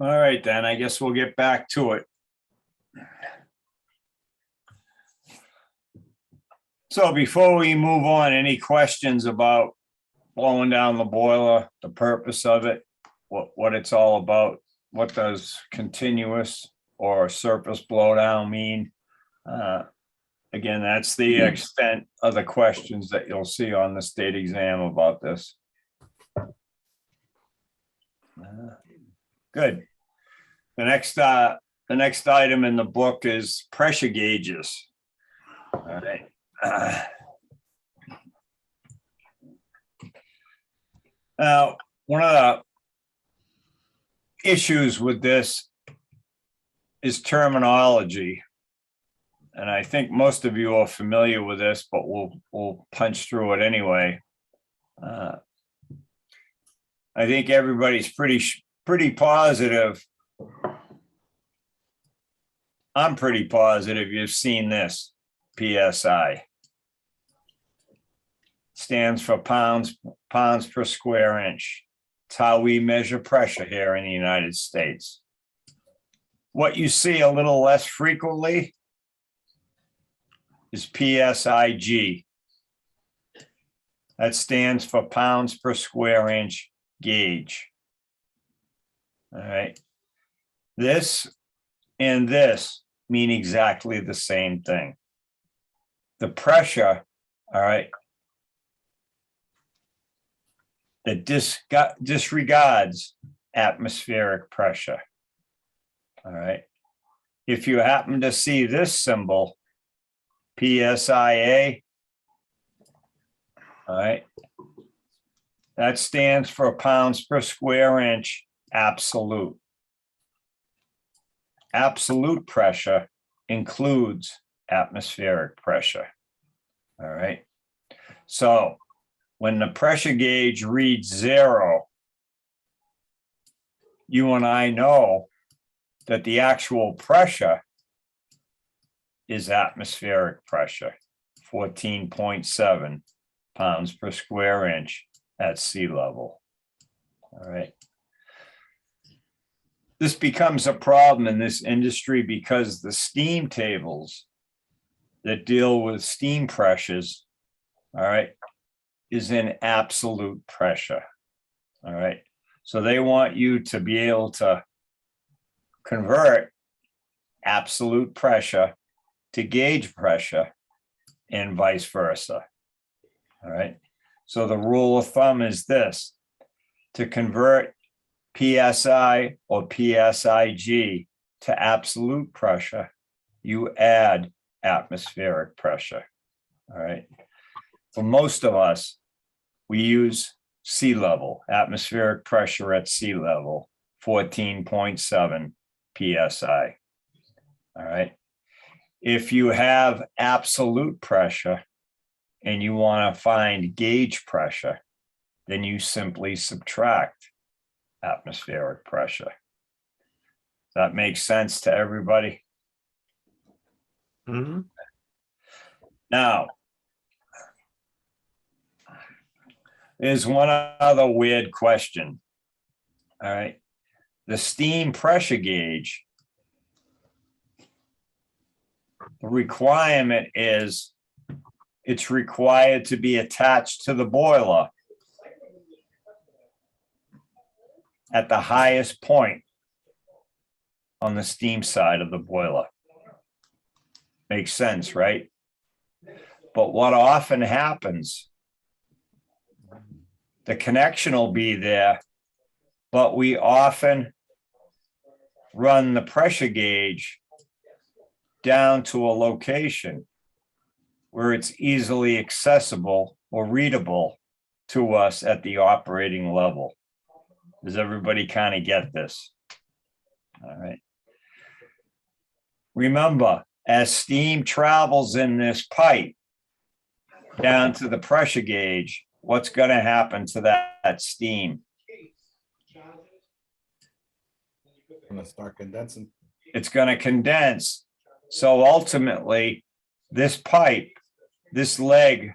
All right, then, I guess we'll get back to it. So before we move on, any questions about blowing down the boiler, the purpose of it, what it's all about? What does continuous or surface blowdown mean? Again, that's the extent of the questions that you'll see on the state exam about this. Good. The next item in the book is pressure gauges. All right. Now, one of the issues with this is terminology. And I think most of you are familiar with this, but we'll punch through it anyway. I think everybody's pretty positive. I'm pretty positive you've seen this. PSI stands for pounds per square inch. It's how we measure pressure here in the United States. What you see a little less frequently is PSIG. That stands for pounds per square inch gauge. All right. This and this mean exactly the same thing. The pressure, all right, that disregards atmospheric pressure. All right. If you happen to see this symbol, PSIA, all right, that stands for pounds per square inch absolute. Absolute pressure includes atmospheric pressure. All right. So when the pressure gauge reads 0, you and I know that the actual pressure is atmospheric pressure, 14.7 pounds per square inch at sea level. All right. This becomes a problem in this industry because the steam tables that deal with steam pressures, all right, is in absolute pressure. All right. So they want you to be able to convert absolute pressure to gauge pressure and vice versa. All right. So the rule of thumb is this: to convert PSI or PSIG to absolute pressure, you add atmospheric pressure. All right. For most of us, we use sea level, atmospheric pressure at sea level, 14.7 PSI. All right. If you have absolute pressure and you want to find gauge pressure, then you simply subtract atmospheric pressure. That makes sense to everybody? Mm-hmm. Now, there's one other weird question. All right. The steam pressure gauge, the requirement is it's required to be attached to the boiler at the highest point on the steam side of the boiler. Makes sense, right? But what often happens, the connection will be there, but we often run the pressure gauge down to a location where it's easily accessible or readable to us at the operating level. Does everybody kind of get this? All right. Remember, as steam travels in this pipe down to the pressure gauge, what's going to happen to that steam? Gonna start condensing. It's going to condense. So ultimately, this pipe, this leg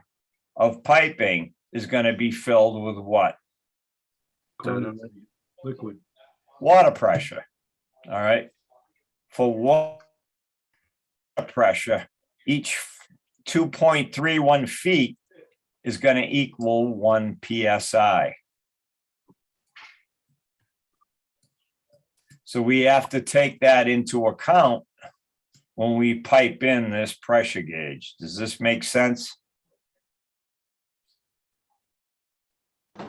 of piping is going to be filled with what? Condensate, liquid. Water pressure. All right. For water pressure, each 2.31 feet is going to equal 1 PSI. So we have to take that into account when we pipe in this pressure gauge. Does this make sense? All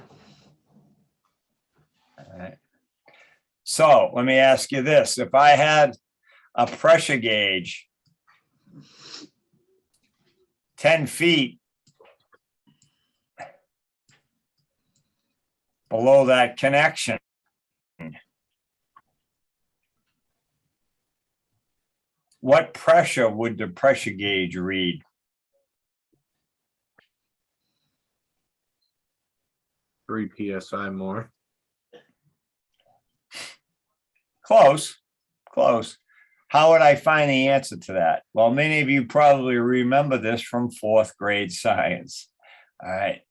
right. So let me ask you this. If I had a pressure gauge 10 feet below that connection, what pressure would the pressure gauge read? Three PSI more. Close, close. How would I find the answer to that? Well, many of you probably remember this from 4th grade science. All right.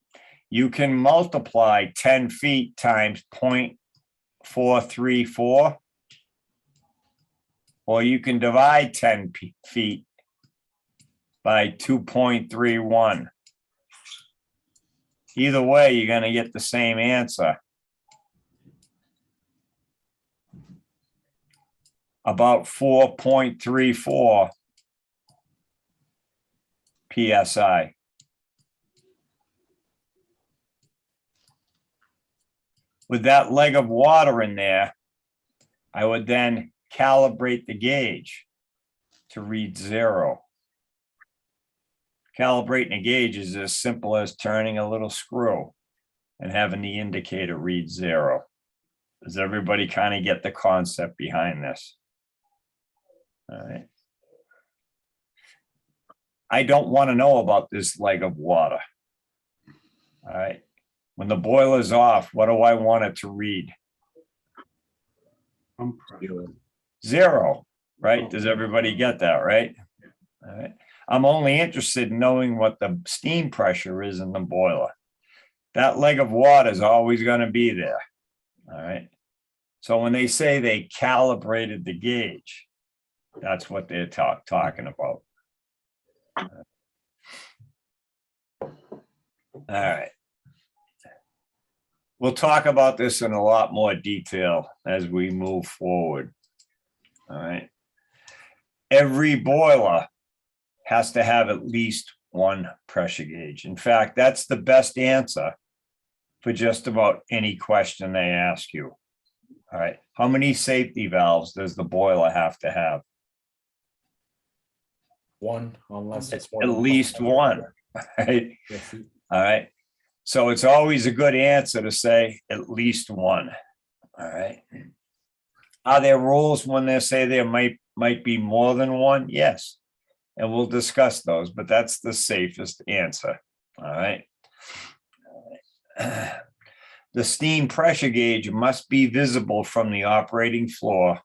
You can multiply 10 feet times 0.434, or you can divide 10 feet by 2.31. Either way, you're going to get the same answer. About 4.34 PSI. With that leg of water in there, I would then calibrate the gauge to read 0. Calibrating a gauge is as simple as turning a little screw and having the indicator read 0. Does everybody kind of get the concept behind this? All right. I don't want to know about this leg of water. All right. When the boiler's off, what do I want it to read? 0, right? Does everybody get that, right? All right. I'm only interested in knowing what the steam pressure is in the boiler. That leg of water is always going to be there. All right. So when they say they calibrated the gauge, that's what they're talking about. All right. We'll talk about this in a lot more detail as we move forward. All right. Every boiler has to have at least one pressure gauge. In fact, that's the best answer for just about any question they ask you. All right. How many safety valves does the boiler have to have? One, unless it's more At than least one, right? Yes. All right. So it's always a good answer to say at least one. All right. Are there rules when they say there might be more than one? Yes. And we'll discuss those, but that's the safest answer. All right. The steam pressure gauge must be visible from the operating floor,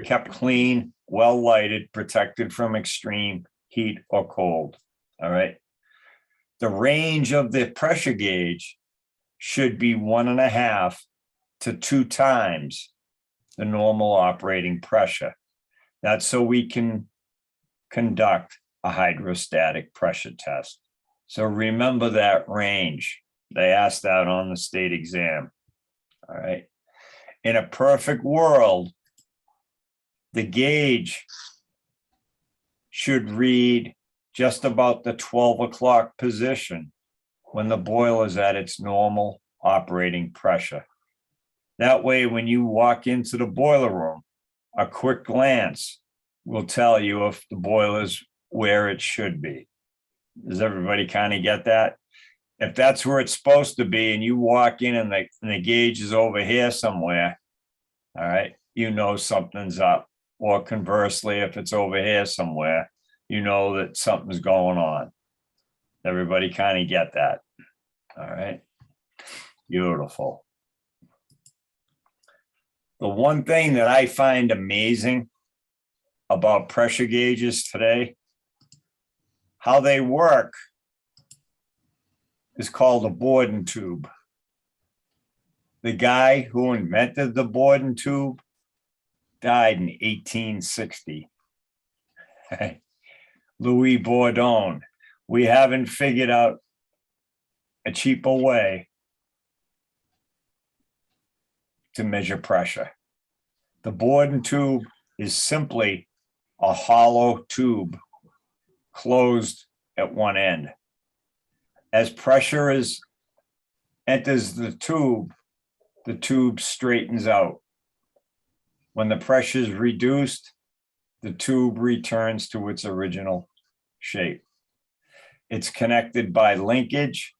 kept clean, well lighted, protected from extreme heat or cold. All right. The range of the pressure gauge should be 1.5 to 2 times the normal operating pressure. That's so we can conduct a hydrostatic pressure test. So remember that range. They asked that on the state exam. All right. In a perfect world, the gauge should read just about the 12 o'clock position when the boiler is at its normal operating pressure. That way, when you walk into the boiler room, a quick glance will tell you if the boiler's where it should be. Does everybody kind of get that? If that's where it's supposed to be and you walk in and the gauge is over here somewhere, all right, you know something's up. Or conversely, if it's over here somewhere, you know that something's going on. Everybody kind of get that. All right. Beautiful. The one thing that I find amazing about pressure gauges today, how they work is called a Bourdon tube. The guy who invented the Bourdon tube died in 1860. Louis Bourdon. We haven't figured out a cheaper way to measure pressure. The Bourdon tube is simply a hollow tube closed at one end. As pressure enters the tube straightens out. When the pressure is reduced, the tube returns to its original shape. It's connected by linkage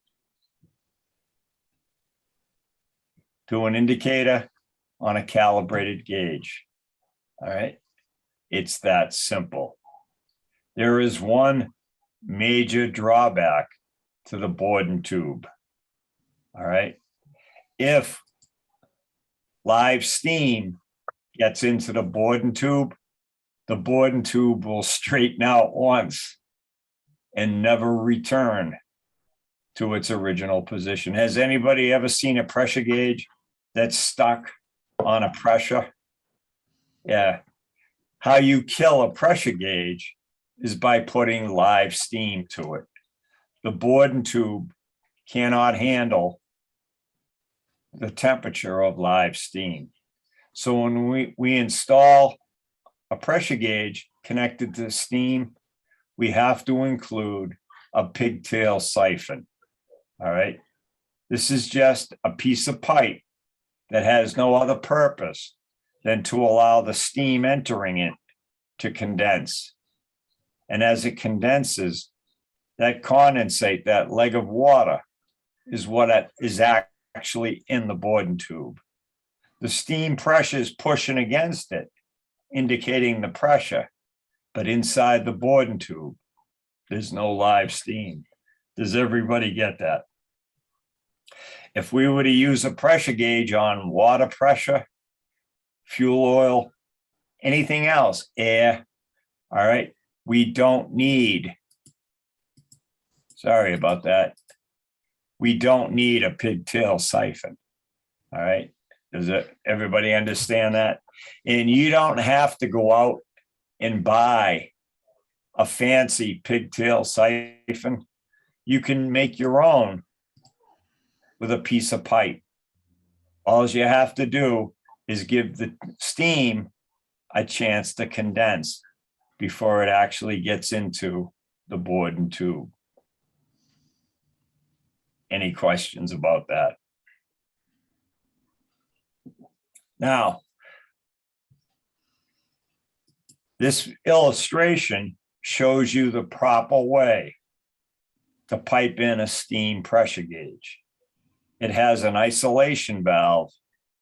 to an indicator on a calibrated gauge. All right, it's that simple. There is one major drawback to the Bourdon tube. All right, if live steam gets into the Bourdon tube will straighten out once and never return to its original position. Has anybody ever seen a pressure gauge that's stuck on a pressure? Yeah. How you kill a pressure gauge is by putting live steam to it. The Bourdon tube cannot handle the temperature of live steam. So when we install a pressure gauge connected to steam, we have to include a pigtail siphon. All right. This is just a piece of pipe that has no other purpose than to allow the steam entering it to condense. And as it condenses, that condensate, that leg of water, is what is actually in the Bourdon tube. The steam pressure is pushing against it, indicating the pressure, but inside the Bourdon tube, there's no live steam. Does everybody get that? If we were to use a pressure gauge on water pressure, fuel oil, anything else, air, all right, we don't need, sorry about that, we don't need a pigtail siphon, all right? Does everybody understand that? And you don't have to go out and buy a fancy pigtail siphon. You can make your own with a piece of pipe. All you have to do is give the steam a chance to condense before it actually gets into the Bourdon tube. Any questions about that? Now, this illustration shows you the proper way to pipe in a steam pressure gauge. It has an isolation valve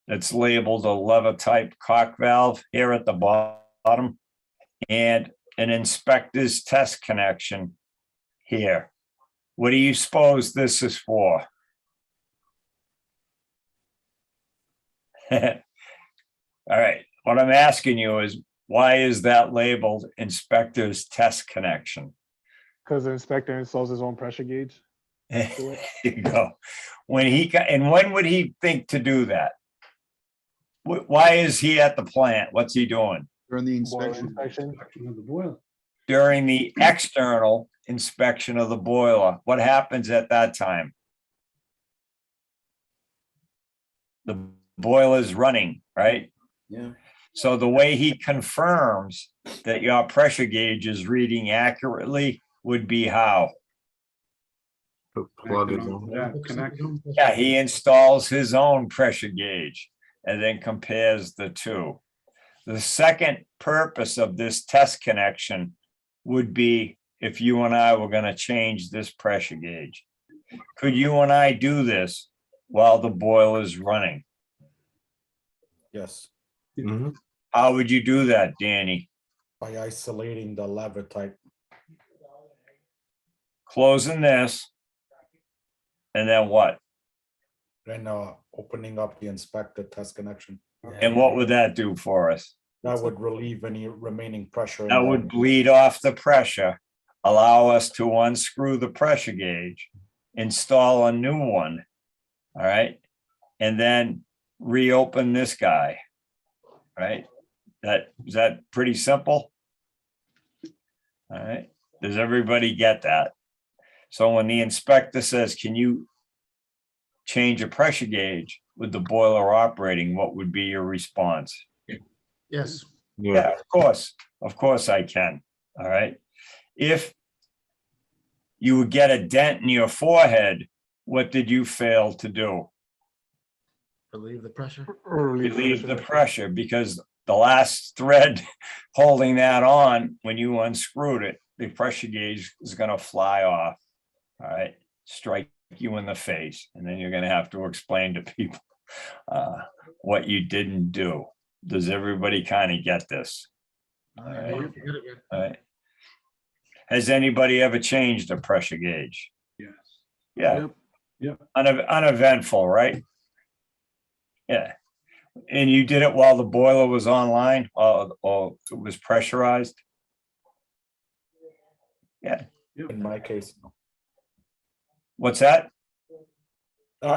that's labeled a lever type cock valve here at the bottom and an inspector's test connection here. What do you suppose this is for? All right, what I'm asking you is, why is that labeled inspector's test connection? Because the inspector installs his own pressure gauge. There you go. And when would he think to do that? Why is he at the plant? What's he doing? During the Boiler inspection. inspection. During the external inspection of the boiler. What happens at that time? The boiler's running, right? Yeah. So the way he confirms that your pressure gauge is reading accurately would be how? Plug it Yeah, in. connect. Yeah, he installs his own pressure gauge and then compares the two. The second purpose of this test connection would be if you and I were going to change this pressure gauge. Could you and I do this while the boiler is running? Yes, Mhm. How would you do that, Danny? by isolating the lever type. Closing this, and then what? Then opening up the inspector test connection. And what would that do for us? That would relieve any remaining pressure. in That the- would bleed off the pressure, allow us to unscrew the pressure gauge, install a new one, all right? And then reopen this guy, right? Is that pretty simple? All right, does everybody get that? So when the inspector says, can you change a pressure gauge with the boiler operating, what would be your response? Yes. Yeah, of course I can. All right. If you would get a dent in your forehead, what did you fail to do? Relieve the pressure. Relieve the pressure, because the last thread holding that on, when you unscrewed it, the pressure gauge is going to fly off. All right, strike you in the face, and then you're going to have to explain to people what you didn't do. Does everybody kind of get this? All right. All right. Has anybody ever changed a pressure gauge? Yes. Yeah. Yep. Uneventful, right? Yeah. And you did it while the boiler was online, or it was pressurized? Yeah. In my case, no. What's that?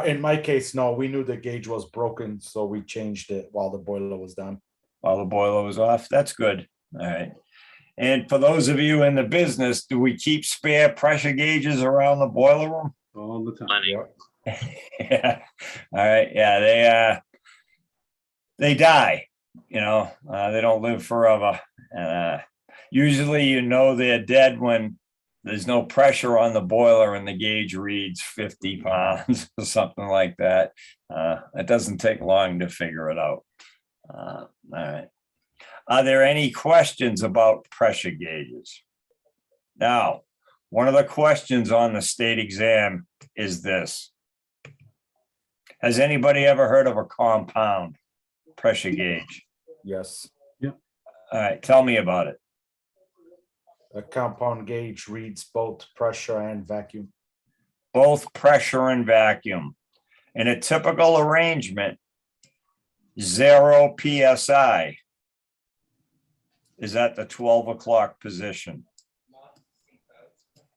In my case, no, we knew the gauge was broken, so we changed it while the boiler was down. While the boiler was off? That's good. All right. And for those of you in the business, do we keep spare pressure gauges around the boiler room? All the time. Yeah. All right. Yeah. They die, they don't live forever. Usually, they're dead when there's no pressure on the boiler and the gauge reads 50 pounds or something like that. It doesn't take long to figure it out. All right. Are there any questions about pressure gauges? Now, one of the questions on the state exam is this. Has anybody ever heard of a compound pressure gauge? Yes. All right, tell me about it. A compound gauge reads both pressure and vacuum. Both pressure and vacuum. In a typical arrangement, 0 PSI is at the 12 o'clock position.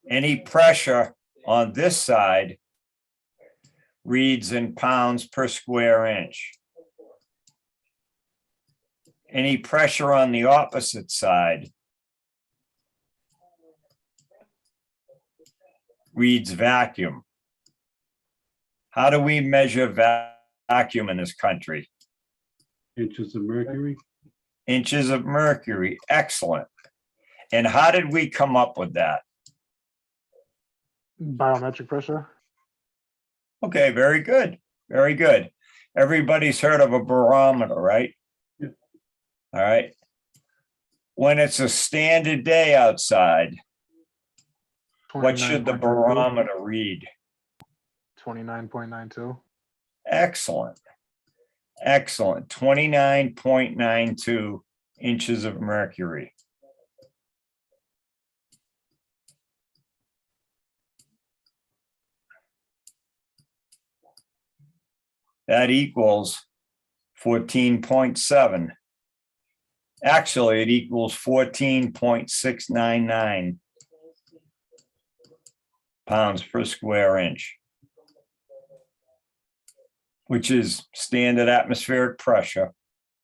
Any pressure on this side reads in pounds per square inch. Any pressure on the opposite side reads vacuum. How do we measure vacuum in this country? Inches of mercury. Inches of mercury. Excellent. And how did we come up with that? Barometric pressure. Okay, very good. Very good. Everybody's heard of a barometer, right? Yeah. All right. When it's a standard day outside, what should the 29.92. barometer read? 29.92. Excellent. Excellent. 29.92 inches of mercury. That equals 14.7. Actually, it equals 14.699 pounds per square inch, which is standard atmospheric pressure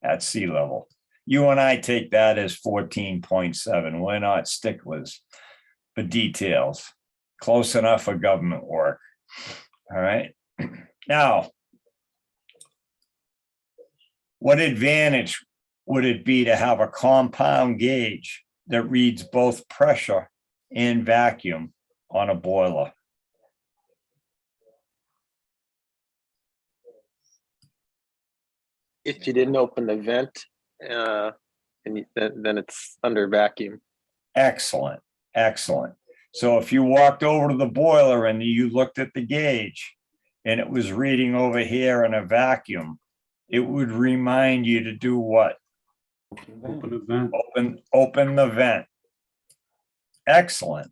at sea level. You and I take that as 14.7. We're not sticklers for details. Close enough for government work. All right. Now, what advantage would it be to have a compound gauge that reads both pressure and vacuum on a boiler? If you didn't open the vent, then it's under vacuum. Excellent, excellent. So if you walked over to the boiler and you looked at the gauge and it was reading over here in a vacuum, it would remind you to do what? Open the vent. Open the vent. Excellent.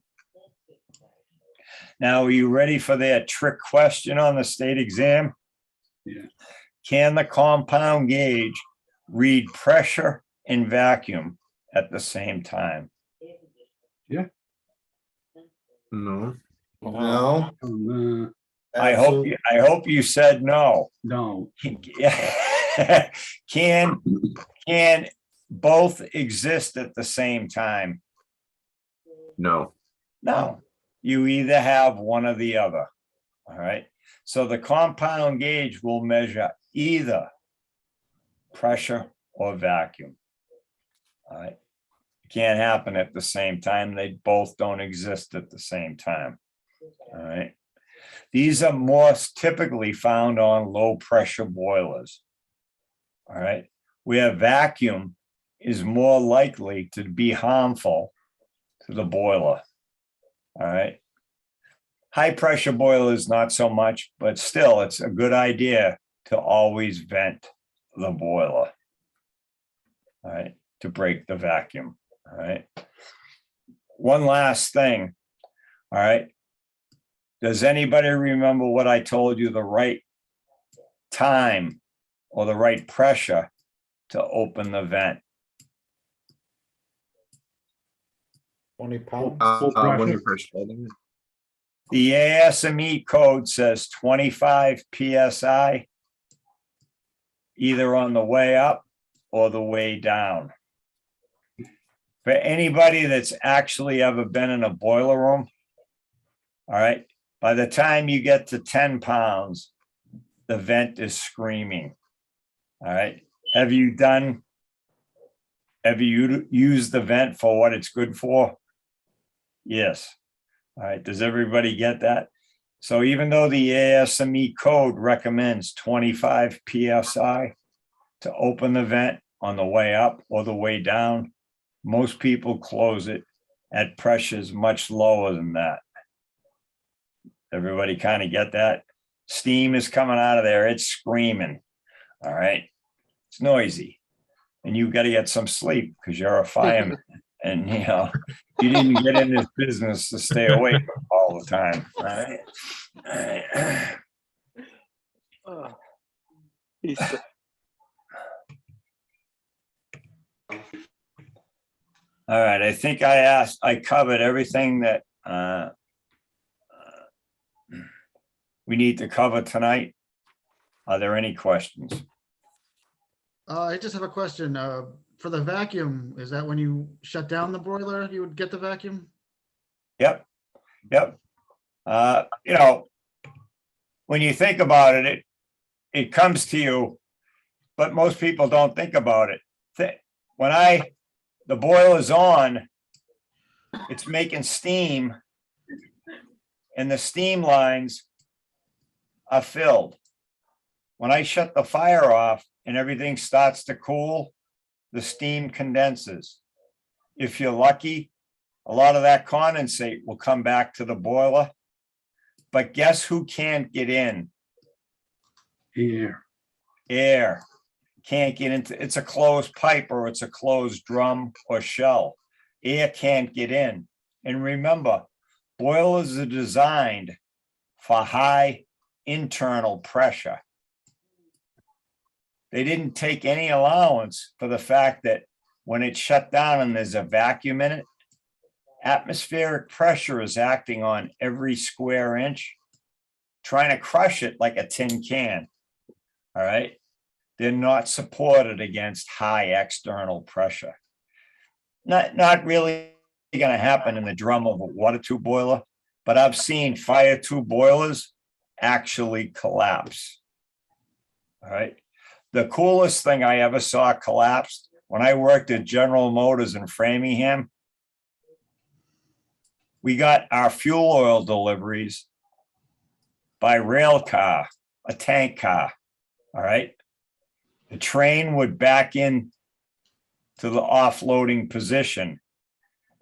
Now, are you ready for that trick question on the state exam? Yeah. Can the compound gauge read pressure and vacuum at the same time? Yeah. No. No. I hope you said no. No. Can both exist at the same time? No. No, you either have one or the other. All right. So the compound gauge will measure either pressure or vacuum. All right. It can't happen at the same time. They both don't exist at the same time. All right. These are most typically found on low pressure boilers. All right. Where vacuum is more likely to be harmful to the boiler. All right. High pressure boilers, not so much, but still, it's a good idea to always vent the boiler. All right. To break the vacuum. All right. One last thing. All right. Does anybody remember what I told you the right time or the right pressure to open the vent? 20 pounds. When you're first starting it. The ASME code says 25 PSI, either on the way up or the way down. For anybody that's actually ever been in a boiler room, all right, by the time you get to 10 pounds, the vent is screaming. All right. Have you used the vent for what it's good for? Yes. All right. Does everybody get that? So even though the ASME code recommends 25 PSI to open the vent on the way up or the way down, most people close it at pressures much lower than that. Everybody kind of get that? Steam is coming out of there. It's screaming. All right. It's noisy. And you've got to get some sleep because you're a fireman. And, you know, you didn't get in this business to stay awake all the time. All right. All right. Oh, he's so- All right. I think I covered everything that we need to cover tonight. Are there any questions? I just have a question. For the vacuum, is that when you shut down the boiler, you would get the vacuum? Yep. Yep. You know, when you think about it, it comes to you, but most people don't think about it. When the boiler's on, it's making steam and the steam lines are filled. When I shut the fire off and everything starts to cool, the steam condenses. If you're lucky, a lot of that condensate will come back to the boiler. But guess who can't get in? Here. Air. Can't get into, it's a closed pipe or it's a closed drum or shell. Air can't get in. And remember, boilers are designed for high internal pressure. They didn't take any allowance for the fact that when it's shut down and there's a vacuum in it, atmospheric pressure is acting on every square inch, trying to crush it like a tin can. All right. They're not supported against high external pressure. Not really going to happen in the drum of a water tube boiler, but I've seen fire tube boilers actually collapse. All right. The coolest thing I ever saw collapsed when I worked at General Motors in Framingham, we got our fuel oil deliveries by rail car, a tank car. All right. The train would back in to the offloading position,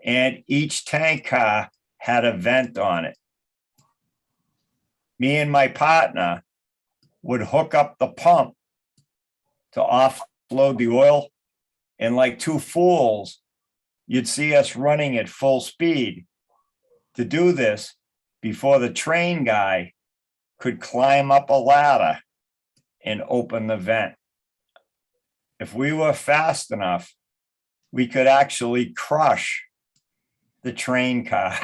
and each tank car had a vent on it. Me and my partner would hook up the pump to offload the oil, and like two fools, you'd see us running at full speed to do this before the train guy could climb up a ladder and open the vent. If we were fast enough, we could actually crush the train car.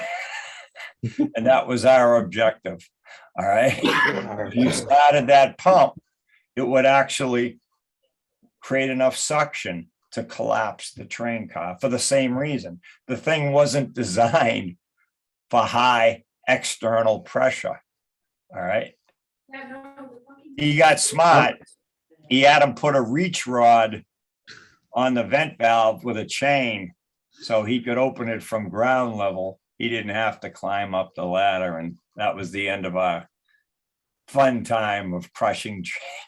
And that was our objective. All right. If you started that pump, it would actually create enough suction to collapse the train car for the same reason. The thing wasn't designed for high external pressure. All right. He got smart. He had him put a reach rod on the vent valve with a chain so he could open it from ground level. He didn't have to climb up the ladder, and that was the end of our fun time of crushing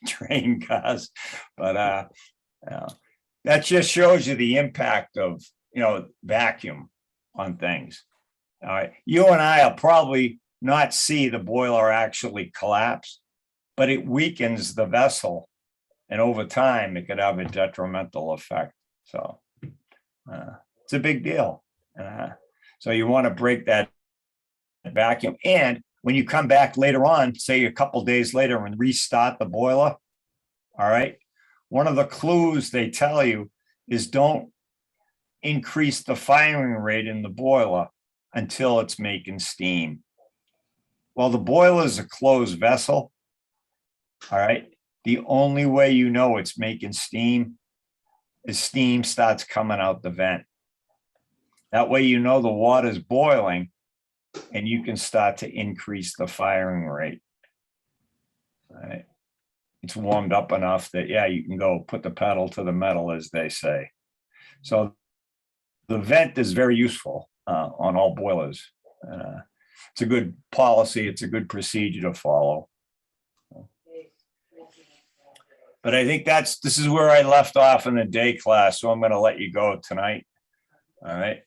train cars. But that just shows you the impact of, vacuum on things. All right, you and I will probably not see the boiler actually collapse, but it weakens the vessel, and over time it could have a detrimental effect. So it's a big deal. So you want to break that vacuum. And when you come back later on, say a couple days later, and restart the boiler, all right, one of the clues they tell you is don't increase the firing rate in the boiler until it's making steam. Well, the boiler is a closed vessel. All right. The only way you know it's making steam is steam starts coming out the vent. That way, you know the water's boiling and you can start to increase the firing rate. All right. It's warmed up enough that, yeah, you can go put the pedal to the metal, as they say. So the vent is very useful on all boilers. It's a good policy. It's a good procedure to follow. But I think this is where I left off in the day class. So I'm going to let you go tonight. All right.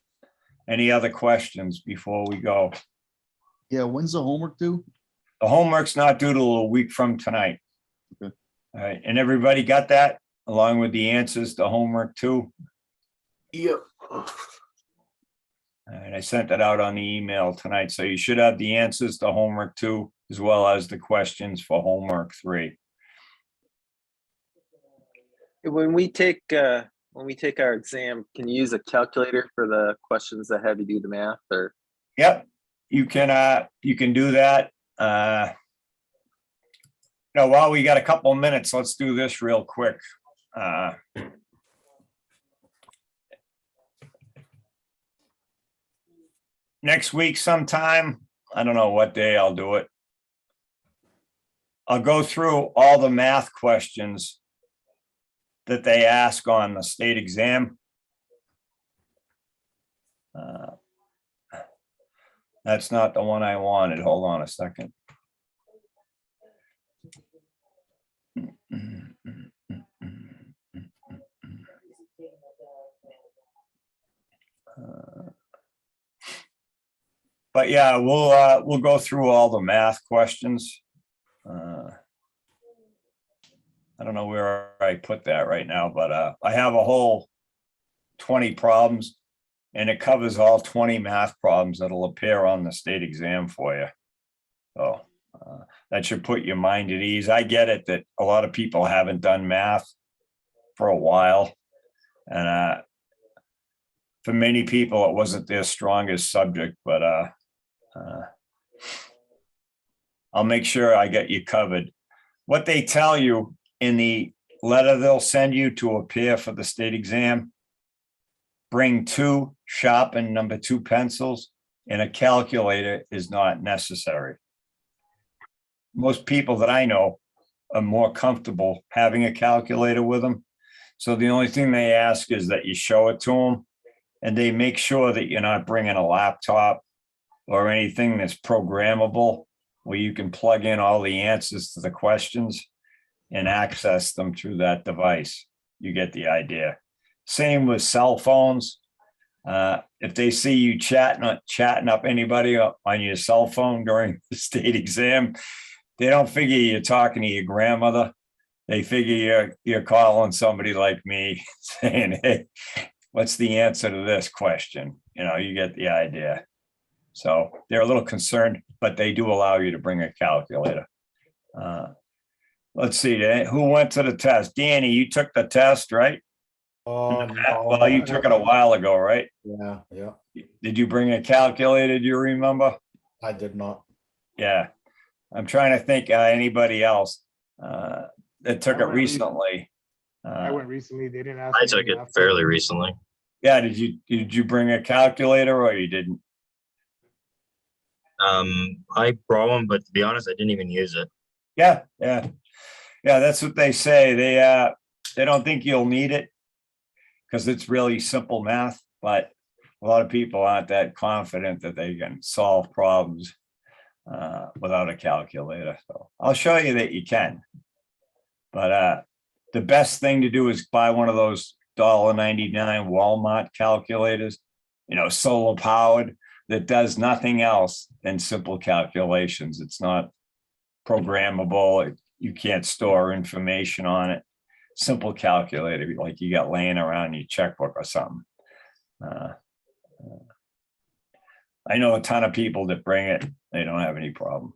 Any other questions before we go? Yeah, when's the homework due? The homework's not due till a week from tonight. Okay. All right. And everybody got that along with the answers to homework too? Yep. And I sent that out on the email tonight. So you should have the answers to homework 2 as well as the questions for homework 3. When we take our exam, can you use a calculator for the questions that have you do the math, or? Yep, you can do that. While we got a couple of minutes, let's do this real quick. Next week sometime, I don't know what day I'll do it. I'll go through all the math questions that they ask on the state exam. That's not the one I wanted. Hold on a second. But yeah, we'll go through all the math questions. I don't know where I put that right now, but I have a whole 20 problems, and it covers all 20 math problems that'll appear on the state exam for you. So that should put your mind at ease. I get it that a lot of people haven't done math for a while, and for many people, it wasn't their strongest subject, but I'll make sure I get you covered. What they tell you in the letter they'll send you to appear for the state exam, bring 2 sharpened number 2 pencils, and a calculator is not necessary. Most people that I know are more comfortable having a calculator with them. So the only thing they ask is that you show it to them, and they make sure that you're not bringing a laptop or anything that's programmable where you can plug in all the answers to the questions and access them through that device. You get the idea. Same with cell phones. If they see you chatting up anybody on your cell phone during the state exam, they don't figure you're talking to your grandmother. They figure you're calling somebody like me saying, hey, what's the answer to this question? You get the idea. So they're a little concerned, but they do allow you to bring a calculator. Let's see, who went to the test? Danny, you took the test, right? No, Well, you took it a while ago, right? Yeah, yeah, Did you bring a calculator? Do you remember? I did not. Yeah. I'm trying to think anybody else that took it recently. I went recently. They didn't ask I me took any it after. fairly recently. Yeah, did you bring a calculator or you didn't? I brought one, but to be honest, I didn't even use it. Yeah, yeah. Yeah, that's what they say. They don't think you'll need it because it's really simple math, but a lot of people aren't that confident that they can solve problems without a calculator. So I'll show you that you can. But the best thing to do is buy one of those $1.99 Walmart calculators, solar powered, that does nothing else than simple calculations. It's not programmable. You can't store information on it. Simple calculator, like you got laying around in your checkbook or something. I know a ton of people that bring it. They don't have any problem.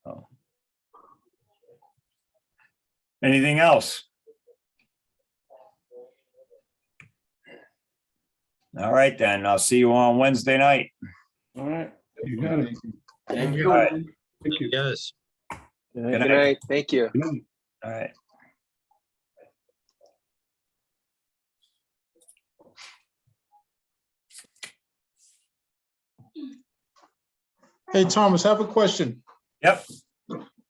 So. Anything else? All right, then. I'll see you on Wednesday night. All right. You got it. Thank All you. right. Thank you. Yes. Good Good night. night. Thank you. Good night. All right. Hey, Thomas, I have a question. Yep.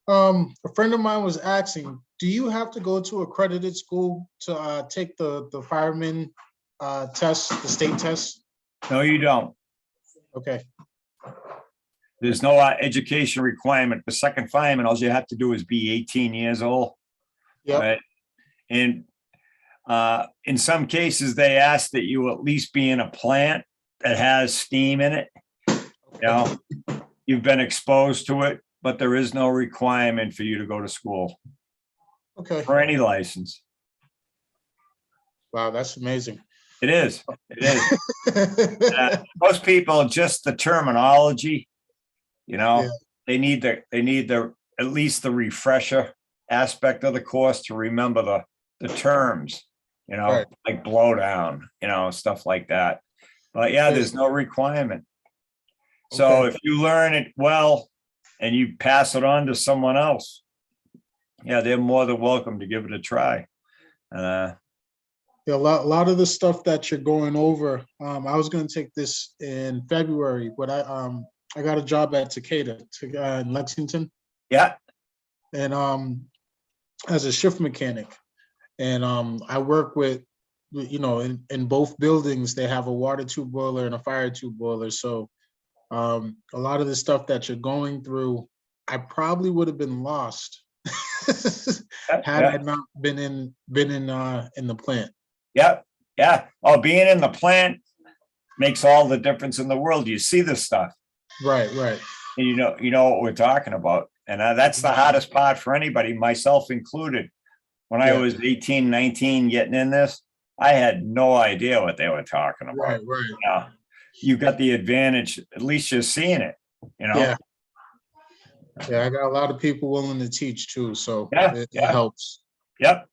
A friend of mine was asking, do you have to go to accredited school to take the fireman test, the state test? No, you don't. Okay. There's no education requirement for second fireman. All you have to do is be 18 years old. Yep. Right? And in some cases, they ask that you at least be in a plant that has steam in it. You've been exposed to it, but there is no requirement for you to go to school Okay. for any license. Wow, that's amazing. It is. It is. Most people, just the terminology, Yeah. they need the at least the refresher aspect of the course to remember the terms, Right. like blowdown, stuff like that. But yeah, there's no requirement. So Okay. if you learn it well and you pass it on to someone else, yeah, they're more than welcome to give it a try. Yeah, a lot of the stuff that you're going over, I was going to take this in February, but I got a job at Takeda in Lexington, Yeah. and as a shift mechanic, and I work with, in both buildings they have a water tube boiler and a fire tube boiler. So a lot of the stuff that you're going through, I probably would have been lost had I not been in the plant. Yep. Yeah. Oh, being in the plant makes all the difference in the world. You see this stuff. Right. And you know what we're talking about. And that's the hardest part for anybody, myself included. When I was 18, 19, getting in this, I had no idea what they were talking about. Right. You got the advantage, at least you're seeing it, Yeah, I got a lot of people willing to teach too, so it helps. Yep.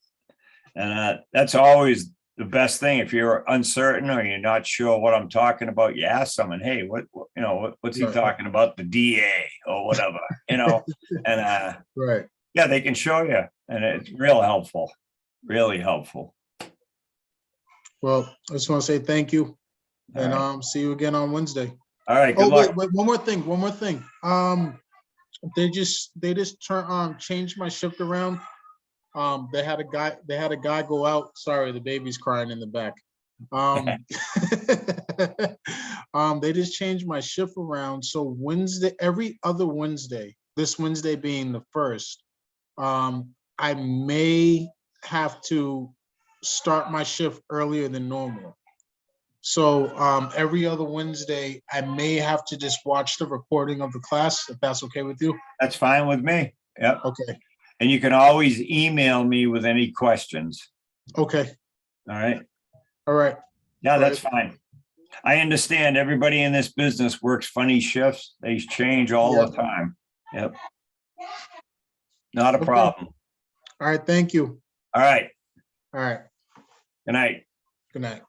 And that's always the best thing. If you're uncertain or you're not sure what I'm talking about, you ask someone, hey, what's he talking about? The DA or whatever, and right. Yeah, they can show you, and it's real helpful, really helpful. Well, I just want to say thank you, and right. See you again on Wednesday. All right. Good luck. Wait, one more thing. They just changed my shift around. They had a guy go out. Sorry, the baby's crying in the back. They just changed my shift around. So Wednesday, every other Wednesday, this Wednesday being the 1st, I may have to start my shift earlier than normal. So every other Wednesday, I may have to just watch the recording of the class, if that's okay with you. That's fine with me. Yep. Okay. And you can always email me with any questions. Okay. All right. All right. Yeah, that's fine. I understand everybody in this business works funny shifts. They change all the time. Yep. Not a problem. All right. Thank you. All right. All right. Good night. Good night.